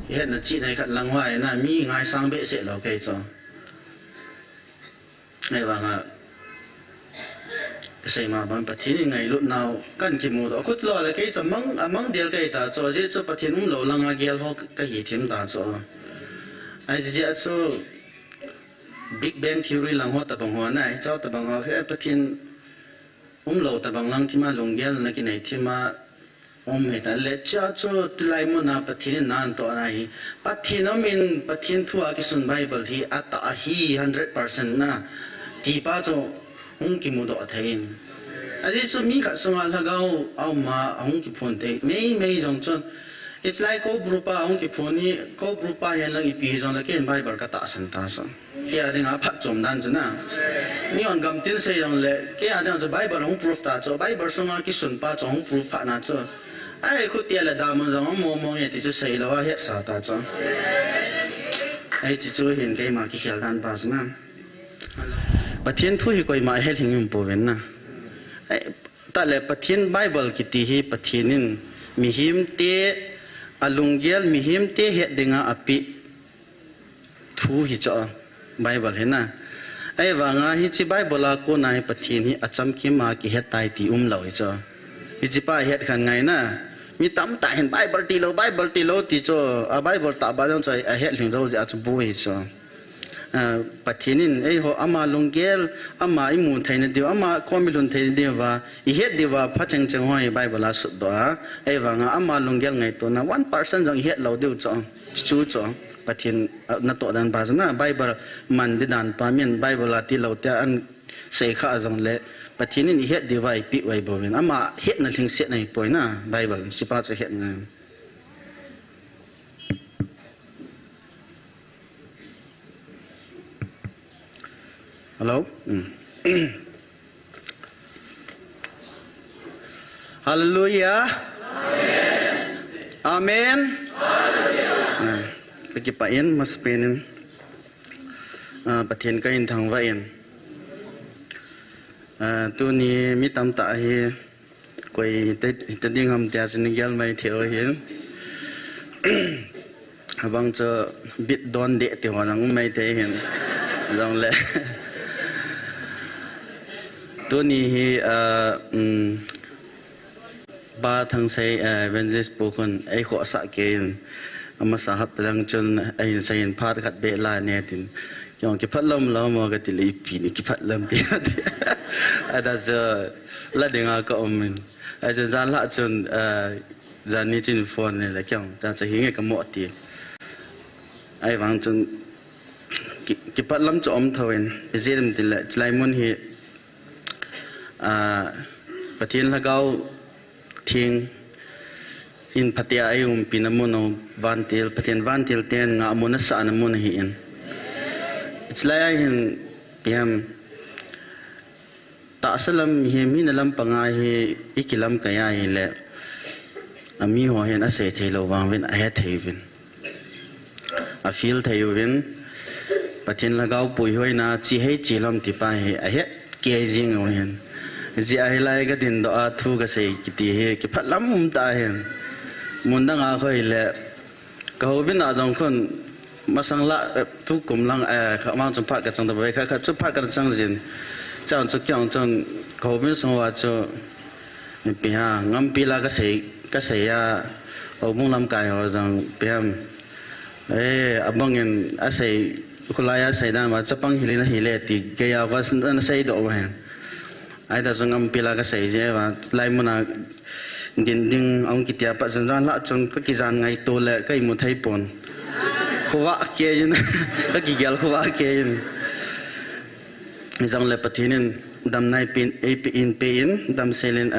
hiện là chị này khẩn lăng hoài là mi ngay sang bệ sẽ là cây cho này vàng à xây mà bằng bát thiên ngày lúc nào căn kim mù đó cút lo là cây cho măng điều cây ta cho dễ cho bát thiên lâu lăng à gel ho cái gì thêm ta cho ai dễ cho Big Bang Theory lăng hoa tập bằng hoa này cho tập bằng hoa cái bát thiên lâu tập bằng lăng thì mà lồng gel là cái này thì mà hệ ta lệ cho lại muốn na bát thiên nan to này bát thiên nó mình bát thiên thua cái sun Bible thì ata hi 100% na thì ba cho kim mù đó thấy ai số mi cả số là gạo mà kim phun thế mấy giống cho it's like ko grupa kim phun ni ko grupa hiện là cái giống là cái Bible cái ta sinh ta sao cái anh em phát trong đàn chứ na ni on gam tin say rằng là cái anh em cho Bible proof ta cho Bible số cái sun pa cho proof pa na cho ai khu tiền là đào mà rằng mò vậy thì cho say là hoa hết sao ta cho ai chỉ cho hiện cái mà cái khel đàn pa chứ na bát thiên thu hi koi mai hel hingum poven na ta le pathian Bible ki ti hi pathinin mi him te alunggel mi him te he dinga api thu hi cha Bible he na ai wanga hi chi Bible la ko nai pathin hi acham ki ma ki he tai ti loi cha hi chi pa he khan ngai na mi tam ta hen Bible ti lo ti cho a Bible ta ba jong chai a he hling ro ja chu bu hi cha pathinin ei ho ama lunggel ama imun thaina diu ama komilun thaina diu wa I het diwa phacheng cheng hoi Bible la su do ei wanga ama lunggel ngai to na 1% jong het lo diu cho chu cho pathin na to dan ba na Bible man di dan pa min Bible la ti lo ta an sei kha jong le pathinin het diwa I pi wai bowin ama het na thing set nai poina Bible chi pa cha het ngai Hello? Hallelujah. Amen. Hallelujah. Bagi pain mas penin patien kain thang vain. Tu ni mi tam ta hi koi te ding ham tia sin gel mai theo hi. Abang cho bit don de te honang mai te hin. Jong le tu ni hi ba thang say evangelist pokon ai kho sa ke ama sahab talang chon ai sayin phat khat be la ne tin yong ki phatlom lo mo ga ti li pi ni ki phatlam pi ada zo la dinga ka omin ai zo zan la chon zan ni chin phone ne la kyang ta cha hi nge ka mo ti ai wang chon ki phatlam cho om thoin zem ti la chlai mun hi pathian lagau thing in patia ayum pinamuno vantil pathian vantil ten nga amuna sa namun hi in it's like in pm ta salam hi minalam pangai hi ikilam kaya hi le ami ho hen ase thelo wangwen a he thevin a feel thevin pathian lagau pui hoina chi he chilam ti pa hi a he ke jing ho hen ji ai lai ga din do a thu ga sei ki ti he ki phatlam ta hen mun da nga khoi le ka ho bin a jong khon masang la thu kum lang kha mang chom phat ka chang da bai kha chu phat ka chang jin chang chu kyang chang ka ho bin song wa chu pi ha ngam pi la ka sei ya o mung lam kai ho jang pem abang en a sei khulaya sei dan wa chapang hilina hile ti ge ya wa san sei do wa hen ai da zong am pila ka sei je wa lai muna din ding ong kitia pa zan la chon ka ki jan ngai to le kai mu thai pon khuwa ke yin ka ki gel khuwa ke yin zong le pathinin dam nai pin in pein dam selen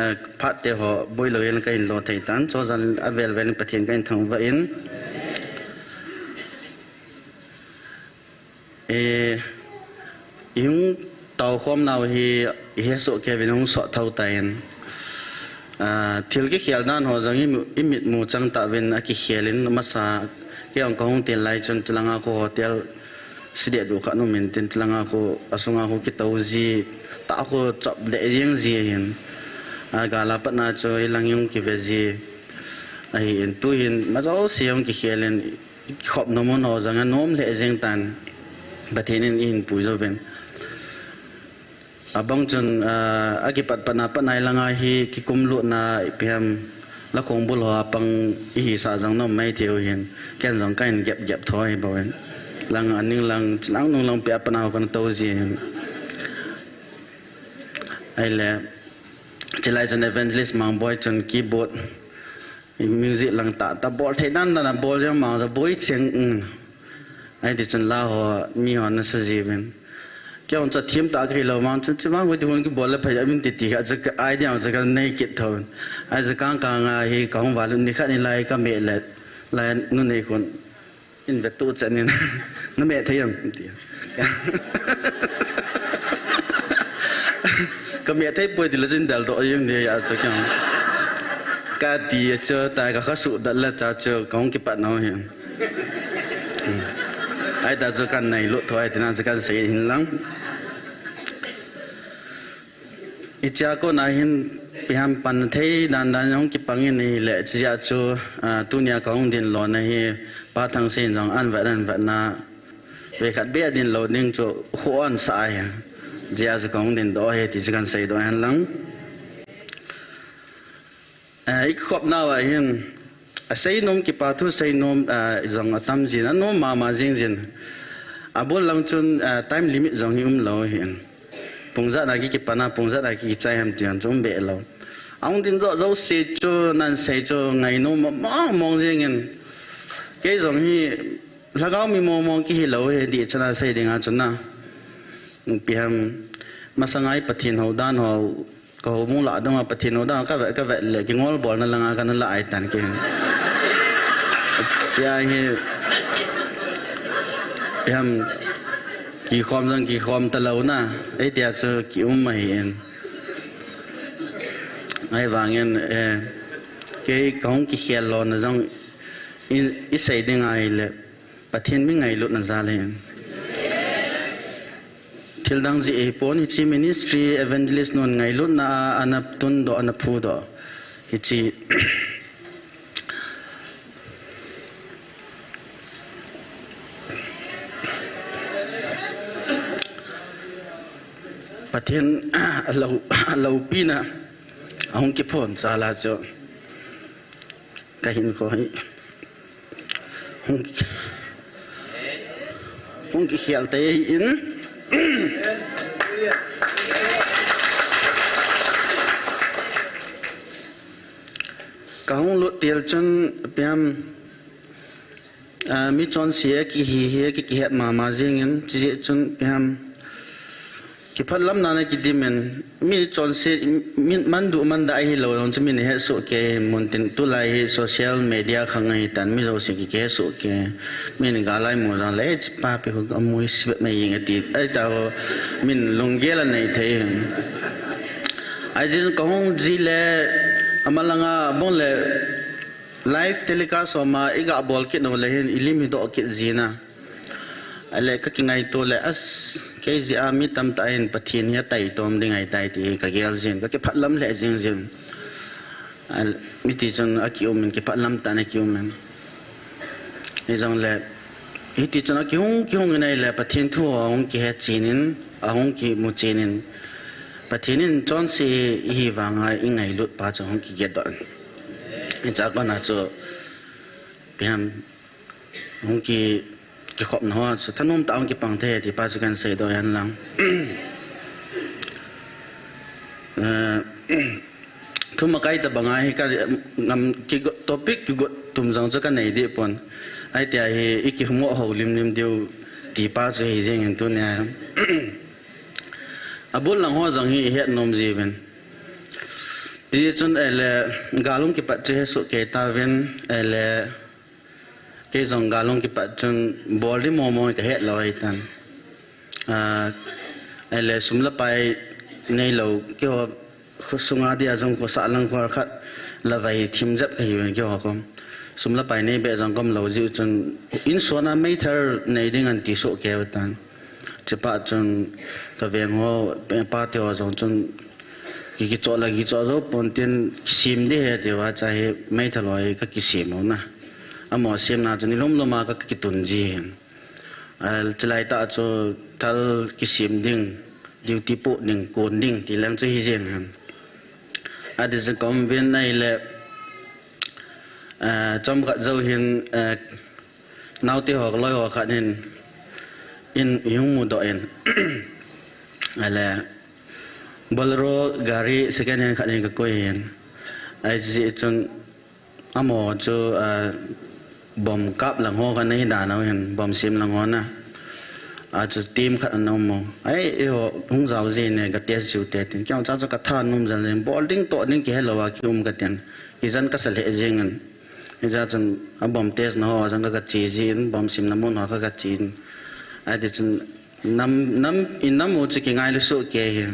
phat te ho boilo yen kai lo thai tan cho zan avel vel pathin kai thang wa in yung tàu khom nào thì số cái bên hông sọ thâu tiền thiếu cái khial nan họ rằng imit mu chang ta bên cái khialin mà sa cái ông công tiền lại chân lang ako hotel sidet du khanu min tin lang ako asung ako cái tàu gì ta ako chop để riêng gì hin gala pat na cho lang yung cái về gì ai tu hin mà cháu xem cái khialin khop no mo no zanga nom le jeng tan pathin in pu zo ven abang chun agipat panai langa hi ki kumlu na piam la khong bul ho pang hi sa jang no mai theo hin ken jong kain gep thoi bawen lang aning lang chlang nong lang pe apanaw kan to ji ai le chilai chun evangelist mang boy chun keyboard music lang ta bol thai dan na bol jang mang za boy cheng ai ti chun la ho mi hon na sa ji ben kyo cha thim ta kai lo mang chu ma wo dun ki bol la phai min ti ti ga cha ai dia cha ka nei kit thon ai cha kang kang a hi kong wa lu ni kha ni lai ka me le lai nu nei kon in ve tu cha ni na me thai yam ti ka me thai poi ti la jin dal do yeng ne ya cha kyang ka ti cha ta ka kha su da la cha cha kong ki pa no hi ai ta cha kan nei lu thoi ti na cha kan sei hin lang icha ko na hin piam pan thei dan yong ki pangin ni le chia chu tunia kaung din lo na hi pa thang sin jong an va na ve khat be din lo ning chu khuan sa ya jia chu kaung din do he ti kan sei do han lang ik khop na wa hin sei nom ki pa thu sei nom jong atam jin an nom ma jing jin abol lang chun time limit jong hi lo hin pungza na ki pana pungza na ki chai ham tian chom be lo ang din zo se chu nan se chu ngai no ma mong jing en ke jong hi lagao mi mong ki hi lo he di chana sei dinga chuna piam masangai pathin ho dan ho ko mu la dong pathin ho dan ka ve le ki ngol bol na langa kan la ai tan ki chia hi piam ki khom ta lo na ai tia chu ki mai en ai wang en ke kong ki khel lo na jong i sei ding ai le pathin mi ngai lu na za le thil dang ji e pon hi chi ministry evangelist non ngai lu na anap tun do anap phu do hi chi pathin alo pina ahong ki phone sala cho kahin ko hi hong ki khial te in kahong lo tel chun piam mi chon sia ki hi ki het ma jing in chi chun piam ki phalam na na ki dimen mi chon se man du man da hi lo on chmin he so ke montin tu lai social media khangai tan mi zo se ki ke so ke min ga lai mo ra le pa pe ko amoi sibet mai ying ati ai ta min longgela nei the ai jin kong ji le amalanga bon le live telecast ma iga bol ki no le hin ilimi do ki zina ale ka ki ngai to le as ke ji a mi tam ta in pathin ya tai tom ding ai tai ti ka gel jin ka ki phatlam le jin al mi ti chon a ki min ki phatlam ta na ki men e jong le hi ti chon a ki hung nai le pathin thu ong ki he chinin a hong ki mu chinin pathinin chon si hi wanga ingai lut pa chong ki get don in cha ko na cho piam hong ki khop no so thanom ta ong ki pang the ti pa chu kan sei do yan lang thuma kai ta bangai ka ngam ki topic ki go tum jang cha kan nei de pon ai tia hi iki humo ho lim deu ti pa chu hi jeng en tu ne abul lang ho jang hi het nom ji ben ti chun ele galung ki pa che so ke ta ven ele ke jong galung ki pa chun boli mo ka het lo ai tan ele sumla pai nei lo ke ho khusunga dia jong ko sa lang khor khat la vai thim jap ka hi ke ho kom sumla pai nei be jong kom lo ji chun in sona mai thar nei ding an ti so ke tan chepa chun ka veng ho pa te ho jong chun ki cho zo pontin sim de he de wa cha he mai thaloi ka ki sim na mò xem na chân lom loma cái tuần gì chỉ lại ta cho thal cái xem ding duty po ding côn ding thì làm cho hi riêng ada je kom bên này là trong các dấu hiện nào tiêu học lôi học nên in yung mu doen ala bolero gari second hand khanin ka koin ai ji chun amo chu bom kap lang ho kan nei da na hen bom sim lang ho na a chu team khat an mo ai ho hung zau ji ne ga te siu te tin kyang cha cha ka tha num jan len bowling to ning ke hello wa ki ka ten ki jan ka sal he jengan ja chun a bom test na ho jang ka chi jin bom sim na mon ho ka chin ai de chun nam in nam mo chu ki ngai lu so ke he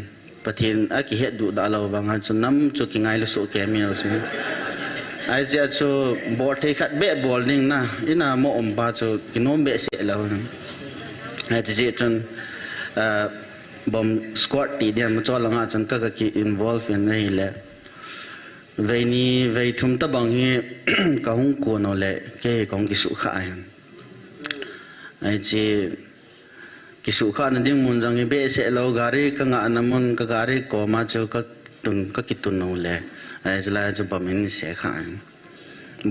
pathin a ki he du da lo bang han chun nam chu ki ngai lu so ke mi so ai ja chu bot he khat be bowling na ina mo om ba chu ki nom be se lo ai ji chun bom squat ti diam cho langa chun ka ki involve in nei le vei ni vei thum ta bang hi ka hung ko no le ke kong ki su kha ai ji ki su kha na ding mun jang be se lo gari ka nga namun ka gari ko ma chu ka ki tun no le ai jla chu bom in se kha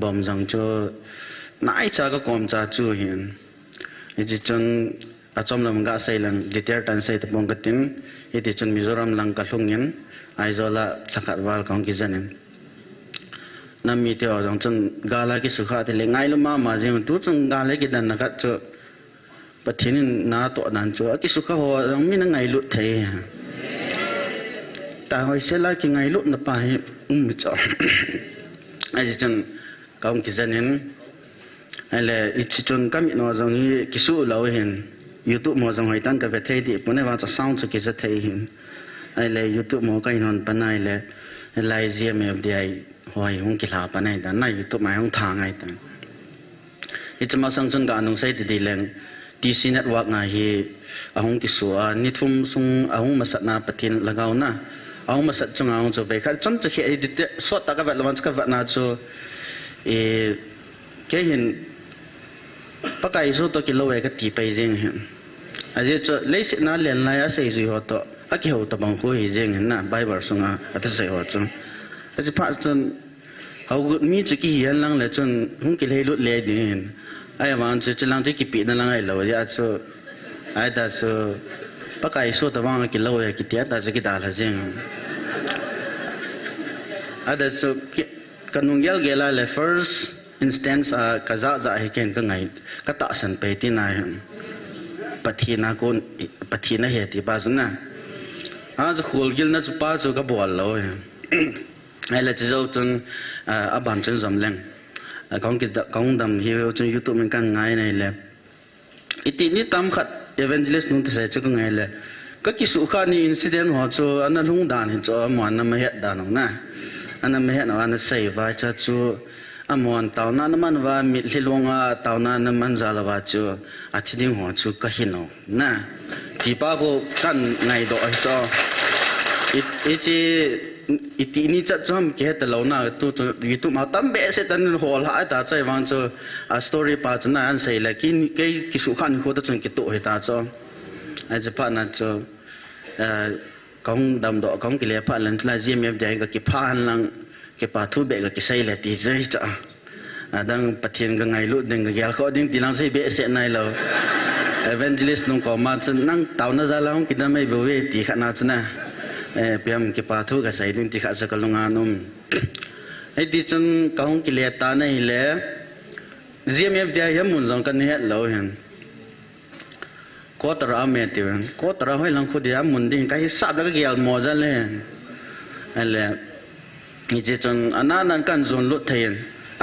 bom jang chu nai cha ka kom cha chu hin ji chun achom lam ga sai lang diter tan sai ta bong katin iti chun mizoram lang ka hlungin aizola thakat wal kong ki janin nami te ong chun gala ki sukha te le ngai luma ma jing tu chung gala ki dan nakat chu pathin na to nan chu ki sukha ho rang mi na ngai lut thei ta hoi se la ki ngai lut na pa he cha ai chun kong ki janin ale ichi chun kam no jong hi ki su lo hin YouTube mo jong hoi tan ka ve thei di pone wa cha sound chu ki za thei hin ai le YouTube mo kai non panai le lai gmf di ai hoi hung ki la panai da na YouTube mai hung tha ngai tan ichma sang chun ga nong sai di leng TC network nga hi ahung ki su a ni thum sung ahung masat na pathin lagaw na ahung masat chung ahung chu ve kha chon chu he edit so ta ka va lawan ka va na chu e ke hin pakai so to ki lo we ka ti pai jing hin aje cho le si na len lai a sei ju ho to a ki ho ta bang ko hi jing hin na bible sunga ata sei ho chu aje pa chon hau gut mi chu ki hian lang le chon hung ki le lut le din ai wang chu chilang ti ki pi na lang ai lo ya chu ai da chu pakai so ta wang ki lo ya ki tia ta chu ki da la jing ada chu kanung yal gela le first instance kaza za hi ken ka ngai ka ta san pe ti na pathina kon pathina he ti ba na a zu khul gil na chu pa chu ka bol lo ai la chu zo tun a ban chen zam leng kong ki kong dam hi chu YouTube men kan ngai nei le iti ni tam khat evangelist nun se chu ka ngai le ka ki su kha ni incident ho chu an lung dan hi chu mo an ma he da no na an ma he no an sei vai cha chu amon tauna naman wa mit hilonga tauna naman zalawa chu athiding ho chu ka hino na tipa ko kan ngai do ai cho iti ni cha chom ke ta lona tu YouTube ma tam be se tan hol ha ta chai wang chu a story pa chna an sei la kin ke ki su khan ko ta chung ki to he ta cho a je pa na cho kong dam do kong ki le pa lan la gmf dai ka ki pha han lang ke pa thu be ke sai la ti jai cha adang pathin ga ngai lu ding ga yal ko ding tilang sei be se nai lo evangelist nong ko ma chen nang taw na za long ki da mai be we ti khana chna piam ke pa thu ga sai ding ti kha sa ka lunga nom ai ti chen kaung ki le ta nai le gmf dia yam mun jong kan he lo hen ko tara me ti ko tara hoi lang khu dia mun ding kai sap la ga yal mo za le ale ni je chon anan kan zon lut thein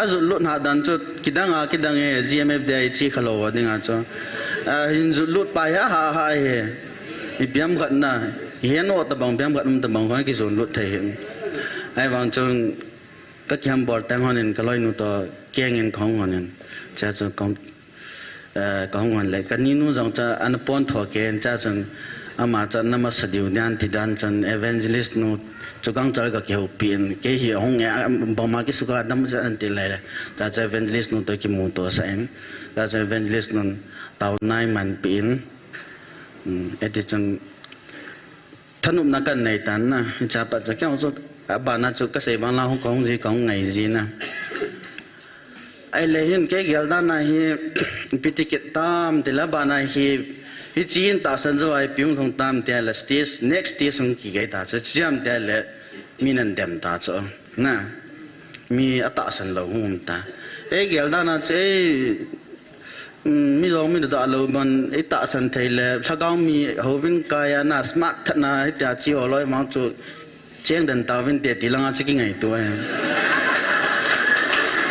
a zon lut ha dan chu kidanga e gmf dai chi khalo wa dinga cho hin zu lut pa ya ha he i biam gat na hian o ta bang biam gat ta bang ha ki zon lut thein ai wang chon ka kyam bor tang honin ka loi nu to keng in khong honin cha cho kong kong wan le ka ni nu jong cha an pon tho ke cha chon ama chan nama sadiu nyan ti dan chan evangelist nu chukang char ka keu pin ke hi hong bama ki suka dam chan ti lai ta cha evangelist nu to ki mu to sa en ta cha evangelist nu tau nai man pin eti chan thanum na kan nei tan na cha pa cha kyang so ba na chu ka sei bang la hong kong ji kong ngai ji na ai le hin ke gel da na hi pitikit tam tila ba na hi hi chin ta san zo ai pyung thong tam te la stage next stage song ki gai ta cha chiam te le minan dem ta cho na mi ata san lo hum ta e gel da na che mi lo mi da lo ban e ta san thai le thagao mi hovin kaya na smart thana ta chi ho loi ma chu cheng dan ta vin te ti langa chi ki ngai tu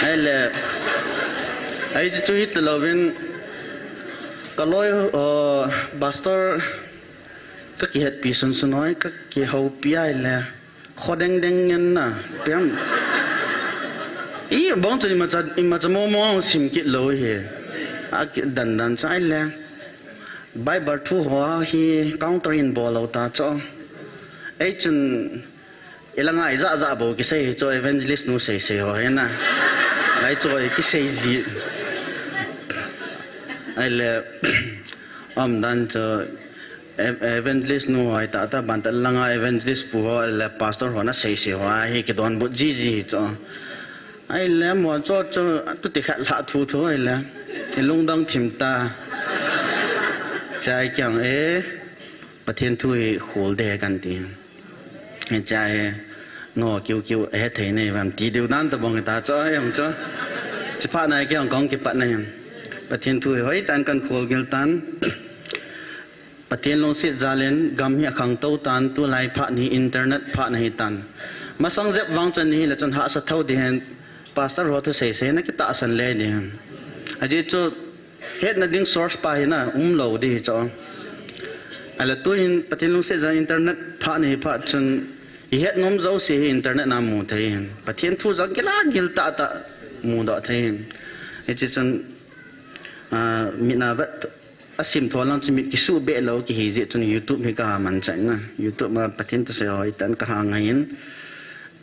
ai le ai chu hit lo vin kaloi pastor ka ki het pi sun sunoi ka ki ho pi ai le khodeng deng nyen na pem i bong chu ma cha mo mo sim ki lo he a dan dan sai le bible thu ho hi counter in ball lo ta cho ai chun ilangai za za bo ki sei cho evangelist nu sei sei ho he na lai cho ki sei ji ai le dan cho evangelist nu ai ta ta ban ta langa evangelist pu ho le pastor ho na sei sei ho hi ki don bu ji ji cho ai le mo cho tu ti khat la thu thu ai le lung dang thim ta chai kyang pa thiên thui khol de kan ti chai no kiu kiu thei nei vam ti diu nan ta bong ta cho em cho chi pha nai kyang kong ki pat nai pa thiên thui hoi tan kan khol gel tan pa thiên long sit jalen gam hi khang to tan tu lai pha ni internet pha nei tan ma sang zep wang chan ni la chan ha sa thau de hen pastor ho thu sei sei na ki ta san le ni aji cho het na ding source pa hi na lo di cho ala tu in pa thiên long sit ja internet pha nei pha chun i het nom zo se internet na mu thai pa thiên thu jang ki la gil ta ta mu da thai e chi chun mi na bat asim tholang chimi ki su be lo ki hi je chun youtube mi ka man chan na youtube ma pathin to se hoi tan ka ha ngain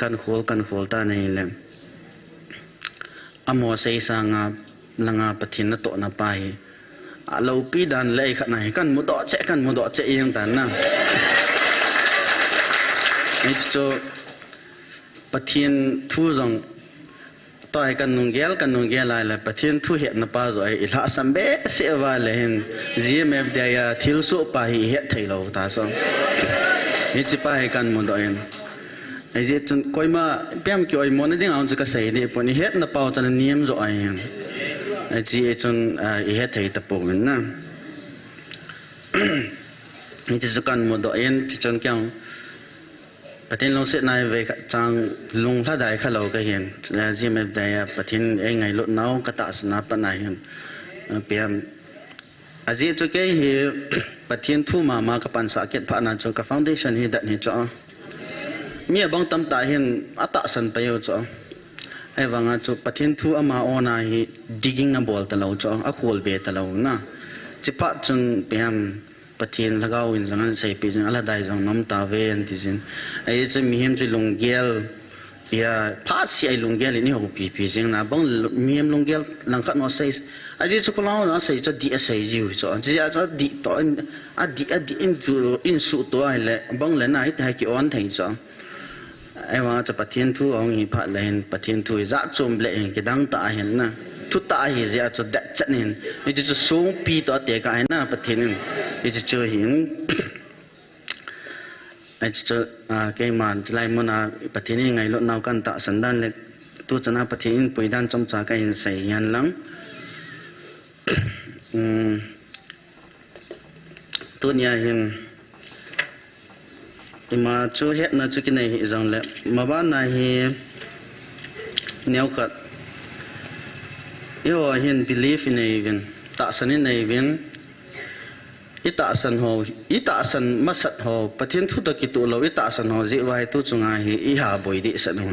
kan khol ta nei le amo sei sa nga langa pathin na to na pai a lo pi dan le khat nai kan mu do che yang tan na ni cho pathin thu jong toi kan nung gel lai la pathin thu het na pa zo ai ila sambe se wa le hin gmf dia ya thil so pa hi het thai lo ta so ni chi pa hai kan mo do en ai je chun koi ma pem ki oi mo na ding ang chu ka sei ni po ni het na pa chan niam zo ai ai chi e chun i het thai ta po na ni chi chu kan mo do en chi chun kyang pathin long se nai ve chang lung la dai kha lo ka hian jim me dai pathin e ngai lo nau ka ta sna pa na hian pm aji chu ke hi pathin thu ma ka pan sa ket pha na chu ka foundation hi da ni cho mi bang tam ta hian ata san pa yo cho ai wanga chu pathin thu ama ona hi digging na bol ta lo cho a khol be ta lo na chi pa chun pm pathin lagao in zangan sei pi jin ala dai jong nam ta ve an ti jin ai che mi hem chi lunggel ya pha si ai lunggel ni ho pi jing na bang mi hem lunggel lang khat no sei ai chu ko lao na sei cho di sei ji cho ji ya cho di to a di in su to ai le bang le na ai ki on thai cho ai wa cha pathin thu ong hi pha len pathin thu za chom le ki dang ta hen na thu ta hi ja cho da chanin ni chu so pi to te ka na pathin ni chu hin ai chu ke man lai mo na pathin ngai lo nau kan ta san dan le tu chana pathin pui dan chom cha ka hin sei yan lang tu nya hin ima chu het na chu ki nei hi jong le ma ba na hi neu khat yo hin believe in even ta san in even ita san masat ho pathin thu ta ki tu lo ita san ho ji wai tu chunga hi I ha boi di san ho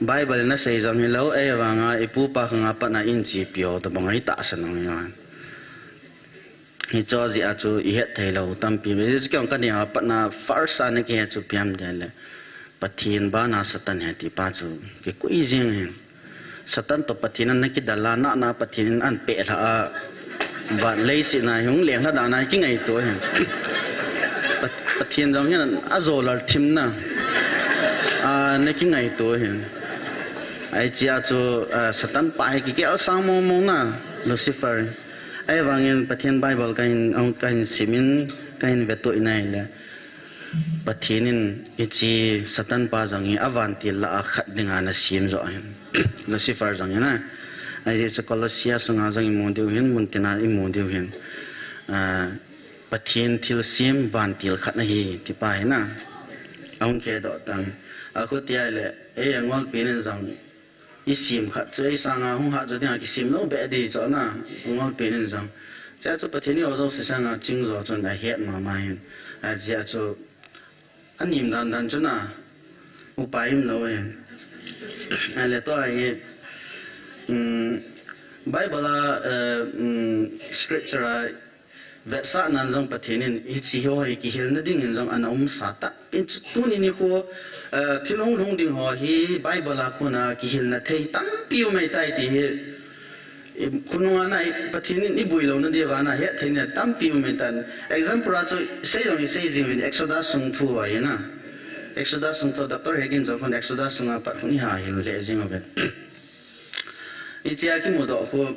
bible na sei jam hi lo e wanga ipu pa nga pa na in chi pio ta bangai ta san ho ya hi cho gì achu i het thei lo tam pi me ji kyong kan ya patna farsa ne ke chu piam de le pathin ba na satan he ti pa chu ke kui jing he satan to pathin an ki dala na pathin an pe la ba lei si na hung leng la da na ki ngai to he pathin jong yan a zo lar thim na a ne ki ngai to he ai chia chu satan pa ki ke sang mo mo na Lucifer ai wangin pathian Bible kain simin kain veto inai le pathinin ichi satan pa jangi avanti la khat dinga na sim zo Lucifer jangi na ai je Colosia sunga jangi modeu hin muntina I modeu hin pathin thil sim vantil khat na hi ti pai na aung ke do tang aku tia le ai angwal pinin jang isim khat chơi sang hung hạ cho tiếng sim nó bé đi cho na ngol pin rằng cha cho pathin yo zo sang jing zo chon da het ma mai a cha cho anh nim dan cho na upai no e a le to ai Bible scripture vet sa nan jong pathinin I chi ho hi ki hil na ding in jong an sa ta in tu ni ko thilong long ding ho hi Bible la ko na ki hil na thei tam piu mai tai ti hi kununga na pathinin I bui lo na de wa na he thei na tam piu mai tan example ra cho sei jong sei jing in Exodus sung thu wa na Exodus sung to Dr. Higgins of Exodus sung pa khuni ha hi le jing of I chia ki mo do ko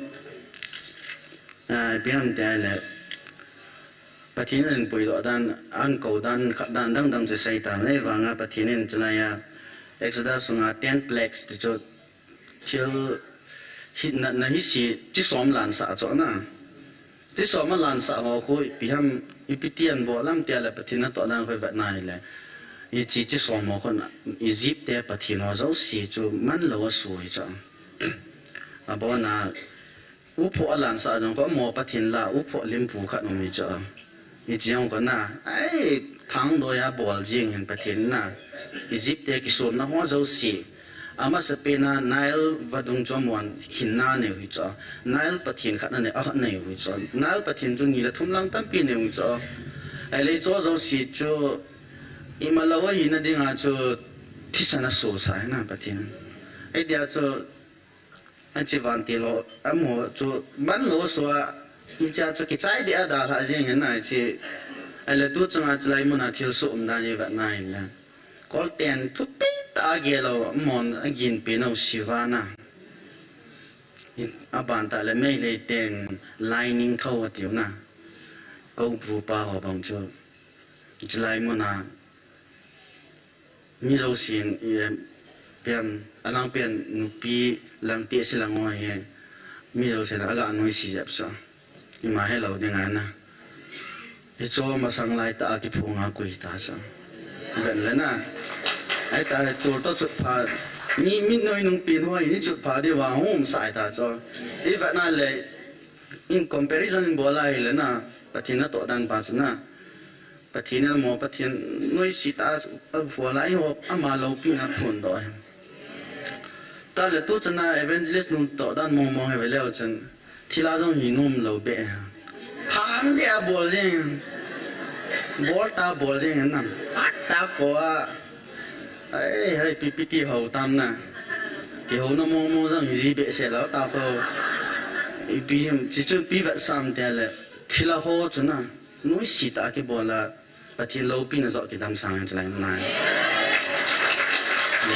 biam ta le pathinin pui do dan an ko dan khat dan dang se sai ta nei wanga pathinin chnaya Exodus sunga 10 plagues ti cho chil hit na hi si ti som lan sa cho na ti som lan sa ho khoi piham ipitian bo lam tia la pathina to dan khoi bat nai le I chi ti som mo khon Egypt te pathino zo si chu man lo su hi cha abona upo alan sa jong ko mo pathin la upo limpu khat no mi cha I chiang ko na ai thang do ya bol jing hin pathin na Egypt te ki som na ho zo si ama sa pe na Nile vadung chomwan hin na ne wi cha Nile pathin khat na ne a ne wi cha Nile pathin chu ni la thum lang tam pi ne wi cha ai le zo zo si chu imalawa hin na dinga chu thisana so sa na pathin ai dia chu anh chỉ van tiền lo anh mua cho bán lúa xóa như cha cho cái trái địa đào là gì thế này chỉ anh là tu cho anh lại muốn là thiếu sụm đa như vậy này là có tiền tu bé ta kia lo mòn anh nhìn bên nào xí va na à bạn ta là mấy lấy tiền lining thâu ở tiểu na câu phụ ba họ bằng cho chỉ lại muốn là mi đâu xin pian alang pian nupi lang ti silang ngoi he mi lo se aga noi si jap sa I ma hello ding ana I cho ma sang lai ta ki phunga kui ta sa ben le na ai ta tu to chut pha mi noi nung pin hoi ni chut pha de wa hom sai ta cho I va na le in comparison in bola le na pathina to dan pa na pathina mo pathin noi si ta fu lai ho ama lo pi na phun do ta le tu chana evangelist num to dan mo he velo chen thila jong hi num lo be ham dia bol jing bol jing nam ta ko ai hai ppt ho tam na ki ho no mo jong ji be se lo ta ko I bi chi chu bi va sam de le thila ho chana noi si ta ki bola pathi lo pi na zo ki dam sang chlai na ni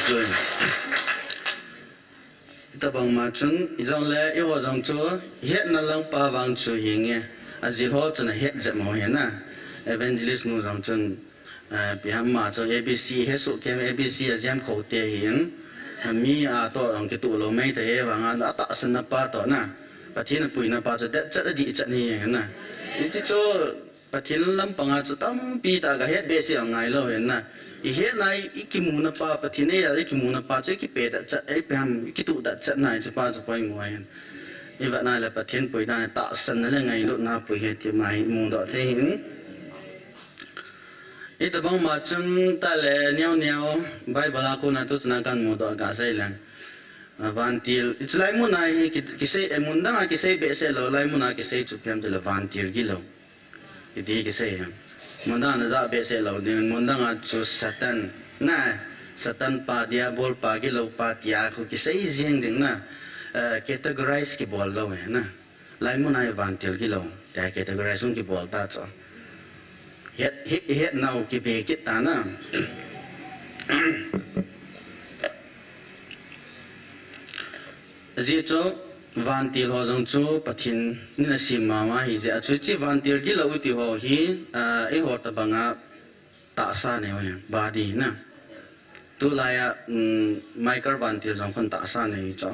ta bang ma chun jong le I ho jong chu het na lang pa wang chu hinge a ji ho chun het je mo he na evangelist nu jong chun bi ham ma chu abc he su ke abc a jam kho te hin mi a to jong ke tu lo mai te wang a ta san na pa to na pathin pui na pa chu de cha di cha ni he na I chi chu pathin lam panga chu tam pi ta ga het be si ngai lo he na I hiện nay cái muna pa pathin này là cái muna pa chứ cái bể đã chặt ấy bèm cái tụ đã chặt này chứ pa chứ phải ngoài như vậy này là pathin bồi đa tạ sân là ngày lúc nào bồi hết thì mai mùng đó thế hình ít tập mà chân ta là neo Bible là cô na tu chân kan mùng đó cả sai là vantil it's like muna cái say munda cái say bể say lo lại muna cái say chụp em thì là vantil gilo cái gì muốn đang là ra bê sẽ lâu đi muốn đang là chú satan na satan pa diabol pa cái lâu pa tia khu cái gì riêng đừng na categorize cái bol lâu na lại muốn ai van tiêu cái lâu để categorize xuống cái bol ta cho hết nào cái bề cái ta na gì cho van tiêu họ dùng cho bắt hin nên là sim mà hi giờ cho chỉ van tiêu cái lâu thì họ hi ấy họ ta bằng à tạ sa này vậy body na tu lại Michael van tiêu trong con tạ sa này cho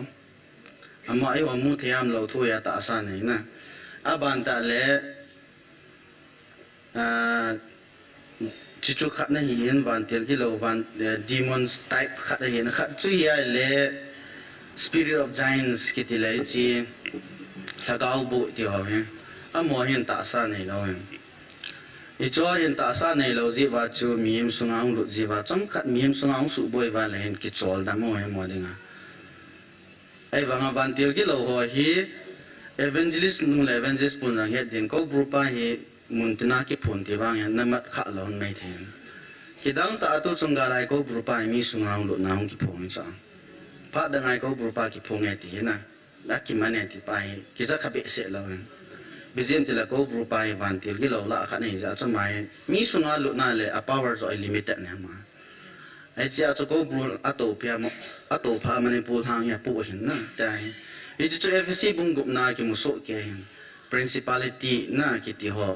mà ấy họ mua thêm lâu thôi à tạ sa này na ban ta lẽ chỉ cho khách này hiện van tiêu cái lâu van demons type khách này hiện khách chú ý lẽ Spirit of Giants cái thì lấy chi là cao bộ thì họ hè mua hiện tạ sa này đâu ít cho hiện tạ sa này lâu gì và chú miếng sung áo lụt gì và trong khát miếng sung áo sụp bôi và lại hiện cái chól đam mua mua đi ngà ai bằng van tiêu cái lâu họ hi evangelist nu là evangelist pun rằng hiện đến có group hi muốn tin cái phun thì vang hiện nằm khát lâu mấy thế khi đang tạ tu trong cái lại có group mi sung áo lụt nào cái phun sao phát đang ai có group cái phun nghe thì na đã kim anh thì phải cái giá khác biệt sẽ lâu bây giờ thì là có group ai van tiêu cái lâu lạ khác này ra cho mày mi sung áo lụt na là power rồi limited này mà ai chỉ cho có group ato pha mình bù thang ya bù hin na tại ít cho FSC bung group na cái một số cái principality na cái thì họ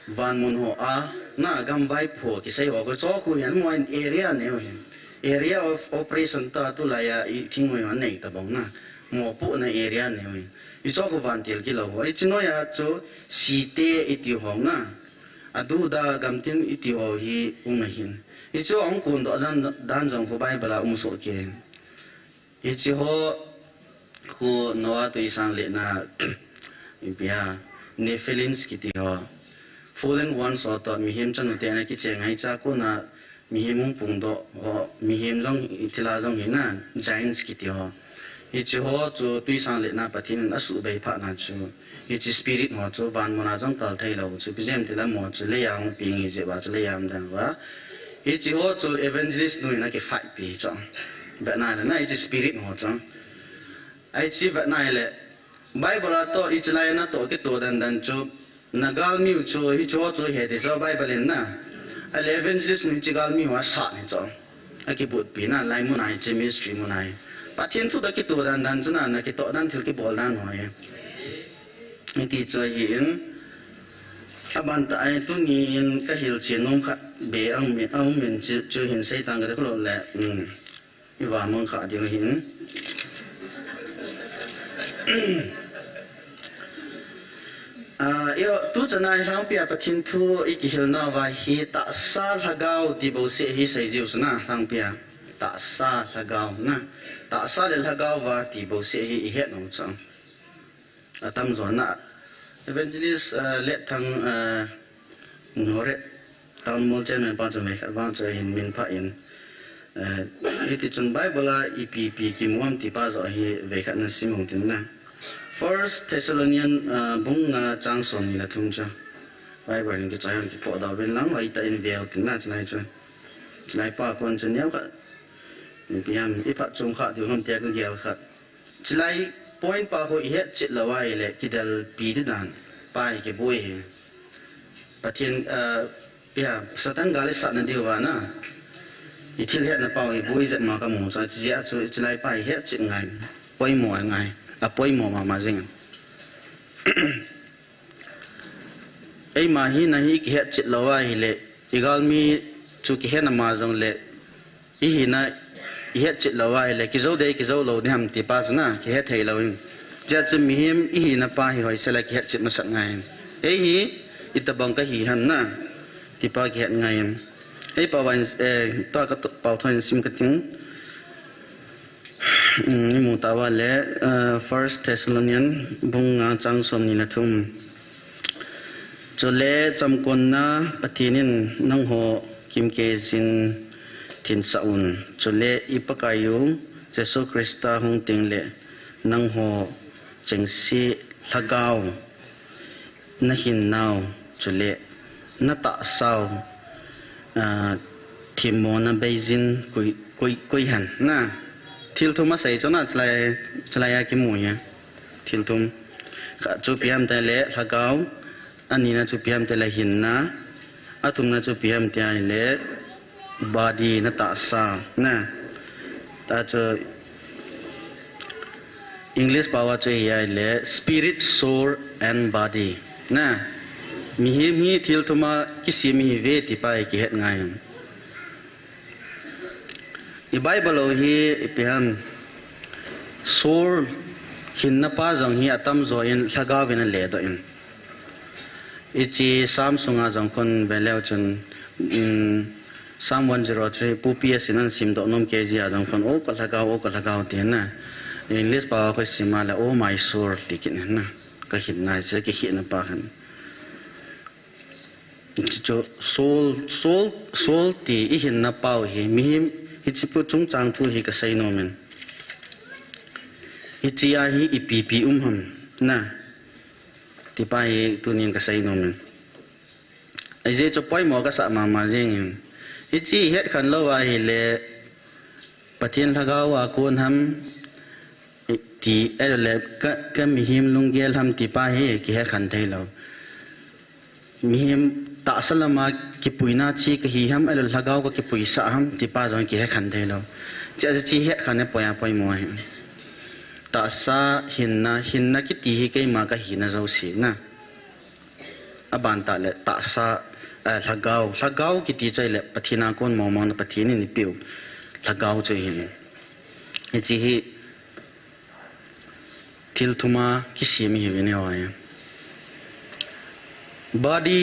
van mun ho na gam vai pho cái sai họ có cho khu hiện ngoài area này area of operation ta tu la ya I thing moi an nei ta bong na mo pu na area ne oi I cho ko van tel ki lo ho I chino ya cho si te iti ho na adu da gam tin iti ho hi um hin I cho ong kun do dan jong ko bai bala so ke I chi ho ko noa tu isang le na impia ne feelings ki ti ho fallen ones or to mi him chan te na ki che ngai cha ko na mi him pung do ho mi him jong itila jong hina giants ki ti ho I chi ho chu tui sang le na pathin na su bei pha na chu I chi spirit ho chu ban mona jong kal thai lo chu bizem te la mo chu le yang ping I je ba chu le yam dan wa I chi ho chu evangelist nu na ke fight pi chong ba na na I chi spirit ho chong ai chi ba na le bible to I chi lai na to ke to dan dan chu nagal mi chu hi chu chu he de cho bible na evangelist nu chi gal mi wa sa ni chong a ke but pi na lai mu nai chi ministry mu nai pa thiên thu da ke to dan dan chu na ke to dan thil ke bol dan ho ye ni ti cho hin aban ta ai tu ni in ka hil chin nom kha be ang min chu hin sei tang ga ko le I wa mong kha di hin yo tu chana hang pia pathin thu ikihil na wa hi ta sa lagau ti bo se hi sei jiu na hang pia ta sa lagau na ta sa le lagau wa ti bo se hi het no chang atam zo na evangelist let thang ngore tam mo chen me pa chu me kha wa chu hin min pha in iti chun bible ipp ki muam ti pa zo hi ve kha na sim hong tin na First Thessalonian bung chang son ni la thung cha Bible ni ke chayan ki po da ben lang ai ta in vel tin na chnai chu chnai pa kon chen yaw kha ni piam I pa chung kha ti hom te kan gel kha chlai point pa ho I het chit la wai le ki dal pi de dan pai ke boi he pathin pia satan gale sat na diwa na I thil het na pau I boi zat ma ka mo cha chi ya chu chlai pai het chit ngai poi mo ngai apoi mo ma jing ai ma hi na hi ki het chit lawa hi le igal mi chu ki he na ma jong le I hi na I het chit lawa hi le ki zo lo ni ham ti pa na ki he thei lo ja chu mi him I hi na pa hi hoi sela ki het chit ma sat ngai ai hi itabang ka hi han na ti pa ki het ngai ai pa wan to ka pa thon sim ka ting ni mutawa le First Thessalonian bung chang som ni na thum chole chamkon na pathinin nang ho kim ke jin thin saun chole ipakayu Jesu Krista hung ting le nang ho chengsi lagao na hin naw chole na ta sao thì mồ na Beijing quỳ hẳn na thil thum mà xây cho na chlai cái mùi nhá thil thum chụp hiểm tay lệ thà gạo anh na chụp hiểm tay lệ hin na atum na chụp hiểm tay lệ body na ta sao na ta cho English power cho hiya le spirit soul and body na mi thil thuma kisi mi ve ti pai ki het ngai i bible hi ipihan soul hin na pa jong hi atam zo in thlaga vena le do in ichi samsunga jong kon beleu chun Psalm 103 pupi sinan sim do nom kg a jong kon o ka lagaw ti na English pa ko simala oh my soul tikin na ka hin na se ki hin pa kan cho soul ti i hin na pau hi mi hi chi pu chung chang thu hi ka sai no men hi chi a hi ipp ham na ti pa hi tu nin ka sai no men ai je cho poi mo ka sa ma jing hi chi het khan lo wa hi le pathian thagawa kon ham ti ele ka mi him lunggel ham ti pa he ki he khan thei lo mi him ta salama ki puina chi ki hi ham ele lagaw ka ki puisa ham ti pa jong ki he khan thei lo cha chi he khan ne poya poi mo he ta sa hinna ki ti hi ke ma ka hi na zo si na aban ta le ta sa lagaw ki ti chai le pathina kon mo na pathini ni piu lagaw chai hin chi hi thil thuma ki simi hi ne wa body